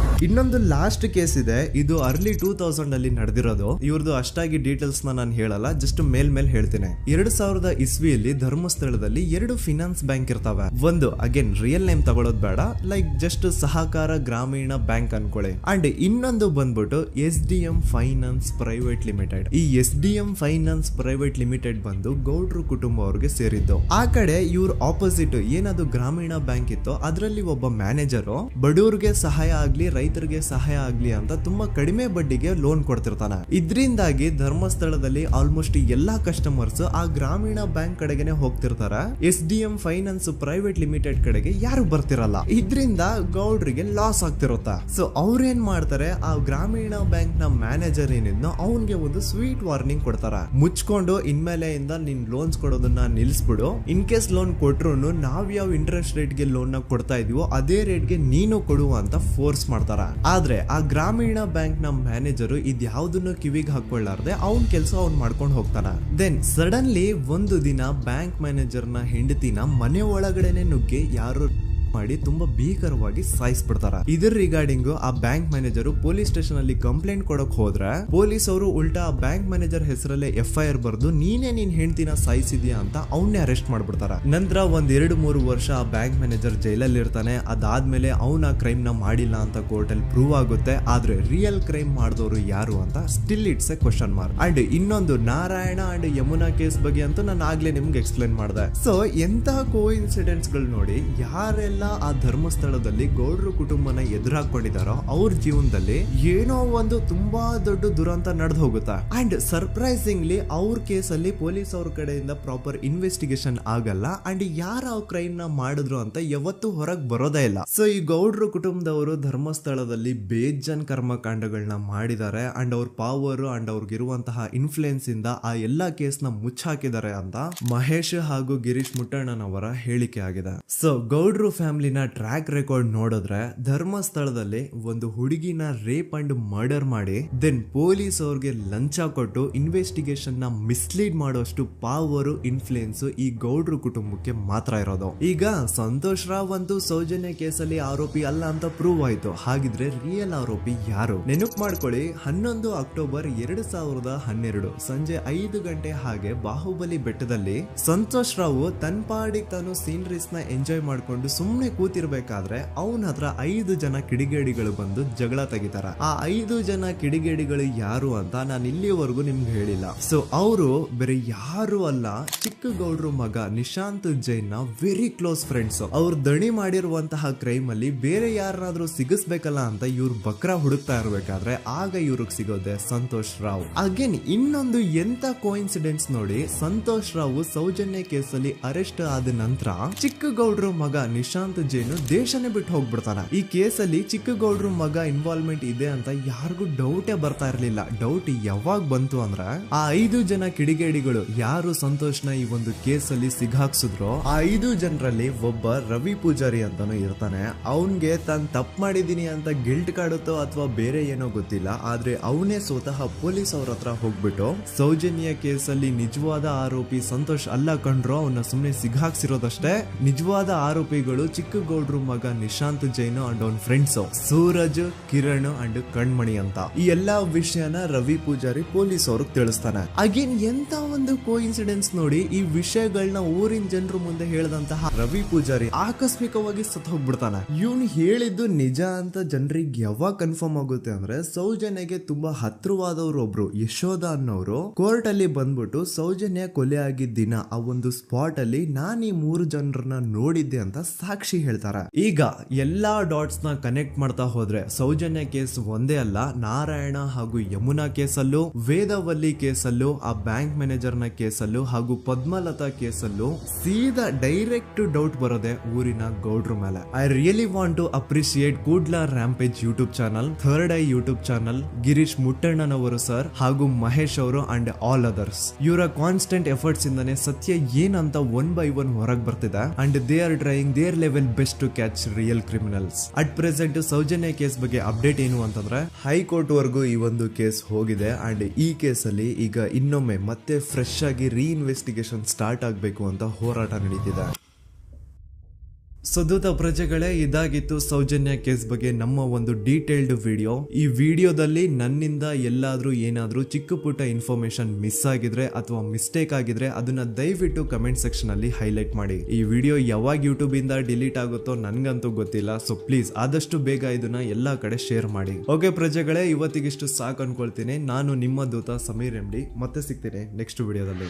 ಇನ್ನೊಂದು ಲಾಸ್ಟ್ ಕೇಸ್ ಇದೆ, ಇದು ಅರ್ಲಿ 2000 ಅಲ್ಲಿ ನಡೆದಿರೋದು. ಇವ್ರದ್ದು ಅಷ್ಟಾಗಿ ಡೀಟೇಲ್ಸ್ ನಾನು ಹೇಳಲ್ಲ, ಜಸ್ಟ್ ಮೇಲ್ ಹೇಳ್ತೀನಿ. 2000 ಇಸ್ವಿಯಲ್ಲಿ ಧರ್ಮಸ್ಥಳದಲ್ಲಿ 2 ಫಿನಾನ್ಸ್ ಬ್ಯಾಂಕ್ ಇರ್ತಾವೆ. ಒಂದು ಅಗೇನ್ ರಿಯಲ್ ನೇಮ್ ತಗೊಳ್ಳೋದು ಬೇಡ, ಲೈಕ್ ಜಸ್ಟ್ ಸಹಕಾರ ಗ್ರಾಮೀಣ ಬ್ಯಾಂಕ್ ಅನ್ಕೊಳ್ಳಿ. ಅಂಡ್ ಇನ್ನೊಂದು ಬಂದ್ಬಿಟ್ಟು SDM ಫೈನಾನ್ಸ್ ಪ್ರೈವೇಟ್ ಲಿಮಿಟೆಡ್. ಈ SDM ಫೈನಾನ್ಸ್ ಪ್ರೈವೇಟ್ ಲಿಮಿಟೆಡ್ ಬಂದು ಗೌಡ್ರು ಕುಟುಂಬ ಅವ್ರಿಗೆ ಸೇರಿದ್ದು. ಆ ಕಡೆ ಇವ್ರ ಆಪೋಸಿಟ್ ಏನದು ಗ್ರಾಮೀಣ ಬ್ಯಾಂಕ್ ಇತ್ತು, ಅದರಲ್ಲಿ ಒಬ್ಬ ಮ್ಯಾನೇಜರು ಬಡವ್ರಿಗೆ ಸಹಾಯ ಆಗ್ಲಿ ರೈತರಿಗೆ ಸಹಾಯ ಆಗ್ಲಿ ಅಂತ ತುಂಬಾ ಕಡಿಮೆ ಬಡ್ಡಿಗೆ ಲೋನ್ ಕೊಡ್ತಿರ್ತಾನೆ. ಇದರಿಂದಾಗಿ ಧರ್ಮಸ್ಥಳದಲ್ಲಿ ಆಲ್ಮೋಸ್ಟ್ ಎಲ್ಲಾ ಕಸ್ಟಮರ್ಸ್ ಆ ಗ್ರಾಮೀಣ ಬ್ಯಾಂಕ್ ಕಡೆಗೆ ಹೋಗ್ತಿರ್ತಾರ. SDM ಫೈನಾನ್ಸ್ ಪ್ರೈವೇಟ್ ಲಿಮಿಟೆಡ್ ಕಡೆಗೆ ಯಾರು ಬರ್ತಿರಲ್ಲ. ಇದರಿಂದ ಗೌಡ್ರಿಗೆ ಲಾಸ್ ಆಗ್ತಿರುತ್ತಾ. ಸೊ ಅವ್ರೇನ್ ಮಾಡ್ತಾರೆ, ಆ ಗ್ರಾಮೀಣ ಬ್ಯಾಂಕ್ ನ ಮ್ಯಾನೇಜರ್ ಏನಿದ್ನೋ ಅವನ್ಗೆ ಒಂದು ಸ್ವೀಟ್ ವಾರ್ನಿಂಗ್ ಕೊಡ್ತಾರ. ಮುಚ್ಕೊಂಡು ಇನ್ಮೇಲೆ ಇಂದ ನಿನ್ ಲೋನ್ಸ್ ಕೊಡೋದನ್ನ ನಿಲ್ಸ್ಬಿಡು. ಇನ್ ಕೇಸ್ ಲೋನ್ ಕೊಟ್ರು ನಾವ್ ಯಾವ ಇಂಟ್ರೆಸ್ಟ್ ರೇಟ್ ಗೆ ಲೋನ್ ನ ಕೊಡ್ತಾ ಇದೀವೋ ಅದೇ ರೇಟ್ ಗೆ ನೀನು ಕೊಡುವ ಅಂತ ಫೋರ್ಸ್ ಮಾಡ್ತಾರ. ಆದ್ರೆ ಆ ಗ್ರಾಮೀಣ ಬ್ಯಾಂಕ್ ನ ಮ್ಯಾನೇಜರ್ ಇದ್ಯಾವುದನ್ನು ಕಿವಿಗೆ ಹಾಕೊಳ್ಳಾರ್ದೆ ಅವನ್ ಕೆಲಸ ಅವ್ನ್ ಮಾಡ್ಕೊಂಡು ಹೋಗ್ತಾನ. ದೆನ್ ಸಡನ್ಲಿ ಒಂದು ದಿನ ಬ್ಯಾಂಕ್ ಮ್ಯಾನೇಜರ್ ನ ಹೆಂಡತಿನ ಮನೆ ಒಳಗಡೆನೆ ನುಗ್ಗಿ ಯಾರು ಮಾಡಿ ತುಂಬಾ ಭೀಕರವಾಗಿ ಸಾಯಿಸ್ಬಿಡ್ತಾರ. ಇದರ ರಿಗಾರ್ಡಿಂಗ್ ಆ ಬ್ಯಾಂಕ್ ಮ್ಯಾನೇಜರ್ ಪೊಲೀಸ್ ಸ್ಟೇಷನ್ ಅಲ್ಲಿ ಕಂಪ್ಲೇಂಟ್ ಕೊಡಕ್ ಹೋದ್ರೆ ಪೊಲೀಸ್ ಅವರು ಉಲ್ಟಾ ಆ ಬ್ಯಾಂಕ್ ಮ್ಯಾನೇಜರ್ ಹೆಸರಲ್ಲೇ FIR ಬರ್ದು ನೀನೇ ನಿನ್ ಹೆಂಡತಿನ ಸಾಯಿಸಿದ್ಯಾ ಅಂತ ಅವನ್ನೇ ಅರೆಸ್ಟ್ ಮಾಡ್ಬಿಡ್ತಾರ. ನಂತರ 1-2-3 ವರ್ಷ ಆ ಬ್ಯಾಂಕ್ ಮ್ಯಾನೇಜರ್ ಜೈಲಲ್ಲಿ ಇರ್ತಾನೆ. ಅದಾದ್ಮೇಲೆ ಅವನ ಕ್ರೈಮ್ ನ ಮಾಡಿಲ್ಲ ಅಂತ ಕೋರ್ಟ್ ಅಲ್ಲಿ ಪ್ರೂವ್ ಆಗುತ್ತೆ. ಆದ್ರೆ ರಿಯಲ್ ಕ್ರೈಮ್ ಮಾಡಿದವರು ಯಾರು ಅಂತ still it's A question mark. And ಇನ್ನೊಂದು ನಾರಾಯಣ ಅಂಡ್ ಯಮುನಾ ಕೇಸ್ ಬಗ್ಗೆ ಅಂತೂ ನಾನು ಆಗ್ಲೇ ನಿಮ್ಗೆ ಎಕ್ಸ್ಪ್ಲೇನ್ ಮಾಡಿದೆ. ಸೊ ಎಂತಹ ಕೋ ಇನ್ಸಿಡೆಂಟ್ಸ್ ಗಳು ನೋಡಿ, ಯಾರೆಲ್ಲ ಆ ಧರ್ಮಸ್ಥಳದಲ್ಲಿ ಗೌಡ್ರು ಕುಟುಂಬನ ಎದುರಾಕೊಂಡಿದಾರೋ ಅವ್ರ ಜೀವನದಲ್ಲಿ ಏನೋ ಒಂದು ತುಂಬಾ ದೊಡ್ಡ ದುರಂತ ನಡೆದು ಹೋಗುತ್ತಾ. ಅಂಡ್ ಸರ್ಪ್ರೈಸಿಂಗ್ಲಿ ಅವ್ರ ಕೇಸಲ್ಲಿ ಪೊಲೀಸ್ ಅವ್ರ ಕಡೆಯಿಂದ ಪ್ರಾಪರ್ ಇನ್ವೆಸ್ಟಿಗೇಷನ್ ಆಗಲ್ಲ. ಅಂಡ್ ಯಾರ ಆ ಕ್ರೈಮ್ ನ ಮಾಡಿದ್ರು ಅಂತ ಯಾವತ್ತೂ ಹೊರಗೆ ಬರೋದೇ ಇಲ್ಲ. ಸೊ ಈ ಗೌಡ್ರು ಕುಟುಂಬದವರು ಧರ್ಮಸ್ಥಳದಲ್ಲಿ ಬೇಜನ್ ಕರ್ಮಕಾಂಡಗಳನ್ನ ಮಾಡಿದ್ದಾರೆ. ಅಂಡ್ ಅವ್ರ ಪವರ್ ಅಂಡ್ ಅವ್ರಿಗಿರುವಂತಹ ಇನ್ಫ್ಲೂಯೆನ್ಸ್ ಇಂದ ಆ ಎಲ್ಲಾ ಕೇಸ್ ನ ಮುಚ್ಚಾಕಿದ್ದಾರೆ ಅಂತ ಮಹೇಶ್ ಹಾಗೂ ಗಿರೀಶ್ ಮುಟ್ಟಣ್ಣನವರ ಹೇಳಿಕೆ ಆಗಿದೆ. ಸೊ ಗೌಡ್ರು ಫ್ಯಾಮಿಲಿನ ಟ್ರ್ಯಾಕ್ ರೆಕಾರ್ಡ್ ನೋಡಿದ್ರೆ ಧರ್ಮಸ್ಥಳದಲ್ಲಿ ಒಂದು ಹುಡುಗಿನ ರೇಪ್ ಅಂಡ್ ಮರ್ಡರ್ ಮಾಡಿ ದೆನ್ ಪೊಲೀಸ್ ಅವ್ರಿಗೆ ಲಂಚ ಕೊಟ್ಟು ಇನ್ವೆಸ್ಟಿಗೇಷನ್ ನ ಮಿಸ್ಲೀಡ್ ಮಾಡೋಷ್ಟು ಪವರ್ ಇನ್ಫ್ಲೂಯೆನ್ಸ್ ಈ ಗೌಡ್ರು ಕುಟುಂಬಕ್ಕೆ ಮಾತ್ರ ಇರೋದು. ಈಗ ಸಂತೋಷ್ ರಾವ್ ಅಂತೂ ಸೌಜನ್ಯ ಕೇಸಲ್ಲಿ ಆರೋಪಿ ಅಲ್ಲ ಅಂತ ಪ್ರೂವ್ ಆಯ್ತು. ಹಾಗಿದ್ರೆ ರಿಯಲ್ ಆರೋಪಿ ಯಾರು? ನೆನಪು ಮಾಡ್ಕೊಳ್ಳಿ, 11 ಅಕ್ಟೋಬರ್ 2012 ಸಂಜೆ 5 ಗಂಟೆ ಹಾಗೆ ಬಾಹುಬಲಿ ಬೆಟ್ಟದಲ್ಲಿ ಸಂತೋಷ್ ರಾವ್ ತನ್ನ ಪಾಡಿಗೆ ತಾನು ಸೀನರೀಸ್ ನ ಎಂಜಾಯ್ ಮಾಡ್ಕೊಂಡು ಸುಮ್ಮನೆ ಕೂತಿರ್ಬೇಕಾದ್ರೆ ಅವನ ಹತ್ರ 5 ಜನ ಕಿಡಿಗೇಡಿಗಳು ಬಂದು ಜಗಳ ತೆಗಿತಾರ. ಆ 5 ಜನ ಕಿಡಿಗೇಡಿಗಳು ಯಾರು ಅಂತ ನಾನು ಇಲ್ಲಿವರೆಗೂ ನಿಮ್ಗೆ ಹೇಳಿಲ್ಲ. ಸೊ ಅವರು ಬೇರೆ ಯಾರು ಅಲ್ಲ, ಚಿಕ್ಕ ಗೌಡ್ರು ಮಗ ನಿಶಾಂತ್ ಜೈನ್ ನ ವೆರಿ ಕ್ಲೋಸ್ ಫ್ರೆಂಡ್ಸ್. ಅವ್ರು ದಣಿ ಮಾಡಿರುವಂತಹ ಕ್ರೈಮ್ ಅಲ್ಲಿ ಬೇರೆ ಯಾರನ್ನಾದ್ರೂ ಸಿಗಿಸ್ಬೇಕಲ್ಲ ಅಂತ ಇವ್ರು ಬಕ್ರ ಹುಡುಕ್ತಾ ಇರ್ಬೇಕಾದ್ರೆ ಆಗ ಇವ್ರಿಗೆ ಸಿಗೋದೆ ಸಂತೋಷ್ ರಾವ್. ಅಗೇನ್ ಇನ್ನೊಂದು ಎಂತ ಕೋಇನ್ಸಿಡೆನ್ಸ್ ನೋಡಿ, ಸಂತೋಷ್ ರಾವ್ ಸೌಜನ್ಯ ಕೇಸಲ್ಲಿ ಅರೆಸ್ಟ್ ಆದ ನಂತರ ಚಿಕ್ಕ ಗೌಡ್ರು ಮಗ ನಿಶಾಂತ್ ಜೈನ್ ದೇಶನೇ ಬಿಟ್ಟು ಹೋಗ್ಬಿಡ್ತಾನ. ಈ ಕೇಸಲ್ಲಿ ಚಿಕ್ಕ ಗೌಡ್ರು ಮಗ ಇನ್ವಾಲ್ವ್ಮೆಂಟ್ ಇದೆ ಅಂತ ಯಾರಿಗೂ ಡೌಟೇ ಬರ್ತಾ ಇರ್ಲಿಲ್ಲ. ಡೌಟ್ ಯಾವಾಗ ಬಂತು ಅಂದ್ರೆ ಆ 5 ಜನ ಕಿಡಿಗೇಡಿಗಳು ಯಾರು ಸಂತೋಷ್ನ ಈ ಒಂದು ಕೇಸಲ್ಲಿ ಸಿಗಾಕ್ಸಿದ್ರು ಆ 5 ಜನರಲ್ಲಿ ಒಬ್ಬ ರವಿ ಪೂಜಾರಿ ಅಂತಾನು ಇರ್ತಾನೆ. ಅವನ್ಗೆ ತಾನು ತಪ್ಪು ಮಾಡಿದೀನಿ ಅಂತ ಗಿಲ್ಟ್ ಕಾಡುತ್ತೋ ಅಥವಾ ಬೇರೆ ಏನೋ ಗೊತ್ತಿಲ್ಲ, ಆದ್ರೆ ಅವನೇ ಸ್ವತಃ ಪೊಲೀಸ್ ಅವ್ರ ಹತ್ರ ಹೋಗ್ಬಿಟ್ಟು ಸೌಜನ್ಯ ಕೇಸಲ್ಲಿ ನಿಜವಾದ ಆರೋಪಿ ಸಂತೋಷ್ ಅಲ್ಲ ಕಂಡ್ರು, ಅವನ್ನ ಸುಮ್ನೆ ಸಿಗಾಕ್ಸಿರೋದಷ್ಟೇ, ನಿಜವಾದ ಆರೋಪಿಗಳು ಚಿಕ್ಕ ಗೌಡ್ರು ಮಗ ನಿಶಾಂತ್ ಜೈನ್ ಅಂಡ್ ಅವನ್ ಫ್ರೆಂಡ್ಸ್ ಸೂರಜ್, ಕಿರಣ್ ಅಂಡ್ ಕಣ್ಮಣಿ ಅಂತ. ಈ ಎಲ್ಲಾ ವಿಷಯನ ರವಿ ಪೂಜಾರಿ ಪೊಲೀಸ್ ಅವ್ರಿಗೆ ತಿಳಿಸ್ತಾನೆ. ಅಗೇನ್ ಎಂತ ಒಂದು ಕೋಇನ್ಸಿಡೆನ್ಸ್ ನೋಡಿ, ಈ ವಿಷಯಗಳನ್ನ ಊರಿನ ಜನರು ಮುಂದೆ ಹೇಳಿದಂತಹ ರವಿ ಪೂಜಾರಿ ಆಕಸ್ಮಿಕವಾಗಿ ಸತ್ ಹೋಗ್ಬಿಡ್ತಾನೆ. ಇವನು ಹೇಳಿದ್ದು ನಿಜ ಅಂತ ಜನರಿಗೆ ಯಾವಾಗ ಕನ್ಫರ್ಮ್ ಆಗುತ್ತೆ ಅಂದ್ರೆ ಸೌಜನ್ಯಗೆ ತುಂಬಾ ಹತ್ರವಾದವ್ರು ಒಬ್ರು ಯಶೋಧ ಅನ್ನೋರು ಕೋರ್ಟ್ ಅಲ್ಲಿ ಬಂದ್ಬಿಟ್ಟು ಸೌಜನ್ಯ ಕೊಲೆ ಆಗಿದ್ದ ದಿನ ಆ ಒಂದು ಸ್ಪಾಟ್ ಅಲ್ಲಿ ನಾನು ಈ 3 ಜನರನ್ನ ನೋಡಿದ್ದೆ ಅಂತ ಸಾಕ್ಷಿ ಹೇಳ್ತಾರ. ಈಗ ಎಲ್ಲಾ ಡಾಟ್ಸ್ ನ ಕನೆಕ್ಟ್ ಮಾಡ್ತಾ ಹೋದ್ರೆ ಸೌಜನ್ಯ ಕೇಸ್ ಒಂದೇ ಅಲ್ಲ, ನಾರಾಯಣ ಹಾಗೂ ಯಮುನಾ ಕೇಸಲ್ಲೂ, ವೇದವಲ್ಲಿ ಕೇಸಲ್ಲೂ, ಆ ಬ್ಯಾಂಕ್ ಮ್ಯಾನೇಜರ್ ನ ಕೇಸಲ್ಲೂ ಹಾಗೂ ಪದ್ಮಲತಾ ಕೇಸಲ್ಲೂ ಸೀದಾ ಡೈರೆಕ್ಟ್ ಡೌಟ್ ಬರೋದೆ ಊರಿನ ಗೌಡ್ರ ಮೇಲೆ. I really want to appreciate Kudla rampage YouTube channel, third eye YouTube channel, Girish ಮುಟ್ಟಣ್ಣನವರು ಸರ್ ಹಾಗೂ ಮಹೇಶ್ ಅವರು ಅಂಡ್ ಆಲ್ ಅದರ್ಸ್. ಇವರ ಕಾನ್ಸ್ಟೆಂಟ್ ಎಫರ್ಟ್ಸ್ ಇಂದಾನೆ ಸತ್ಯ ಏನಂತ 1 by 1 ಹೊರಗೆ ಬರ್ತಿದೆ and they are trying their level best to catch real criminals. At present Soujanya case ಬಗ್ಗೆ ಅಪ್ಡೇಟ್ ಏನು ಅಂತಂದ್ರೆ ಹೈಕೋರ್ಟ್ ವರೆಗೂ ಈ ಒಂದು ಕೇಸ್ ಹೋಗಿದೆ ಅಂಡ್ ಈ ಕೇಸಲ್ಲಿ ಈಗ ಇನ್ನೊಮ್ಮೆ ಮತ್ತೆ ಫ್ರೆಶ್ ಆಗಿ ರೀಇನ್ವೆಸ್ಟಿಗೇಷನ್ ಸ್ಟಾರ್ಟ್ ಆಗಬೇಕು ಅಂತ ಹೋರಾಟ ನಡೀತಿದೆ. ಸುದೂತ ಪ್ರಜೆಗಳೇ, ಇದಾಗಿತ್ತು ಸೌಜನ್ಯ ಕೇಸ್ ಬಗ್ಗೆ ನಮ್ಮ ಒಂದು ಡೀಟೇಲ್ಡ್ ವಿಡಿಯೋ. ಈ ವಿಡಿಯೋದಲ್ಲಿ ನನ್ನಿಂದ ಎಲ್ಲಾದ್ರೂ ಏನಾದ್ರೂ ಚಿಕ್ಕ ಪುಟ್ಟ ಇನ್ಫಾರ್ಮೇಶನ್ ಮಿಸ್ ಆಗಿದ್ರೆ ಅಥವಾ ಮಿಸ್ಟೇಕ್ ಆಗಿದ್ರೆ ಅದನ್ನ ದಯವಿಟ್ಟು ಕಮೆಂಟ್ ಸೆಕ್ಷನ್ ಅಲ್ಲಿ ಹೈಲೈಟ್ ಮಾಡಿ. ಈ ವಿಡಿಯೋ ಯಾವಾಗ ಯೂಟ್ಯೂಬ್ ಇಂದ ಡಿಲೀಟ್ ಆಗುತ್ತೋ ನನ್ಗಂತೂ ಗೊತ್ತಿಲ್ಲ. ಸೊ ಪ್ಲೀಸ್ ಆದಷ್ಟು ಬೇಗ ಇದನ್ನ ಎಲ್ಲಾ ಕಡೆ ಶೇರ್ ಮಾಡಿ. ಓಕೆ ಪ್ರಜೆಗಳೇ, ಇವತ್ತಿಗಿಷ್ಟು ಸಾಕು ಅನ್ಕೊಳ್ತೀನಿ. ನಾನು ನಿಮ್ಮ ದೂತ ಸಮೀರ್ MD. ಮತ್ತೆ ಸಿಗ್ತೀನಿ ನೆಕ್ಸ್ಟ್ ವಿಡಿಯೋದಲ್ಲಿ.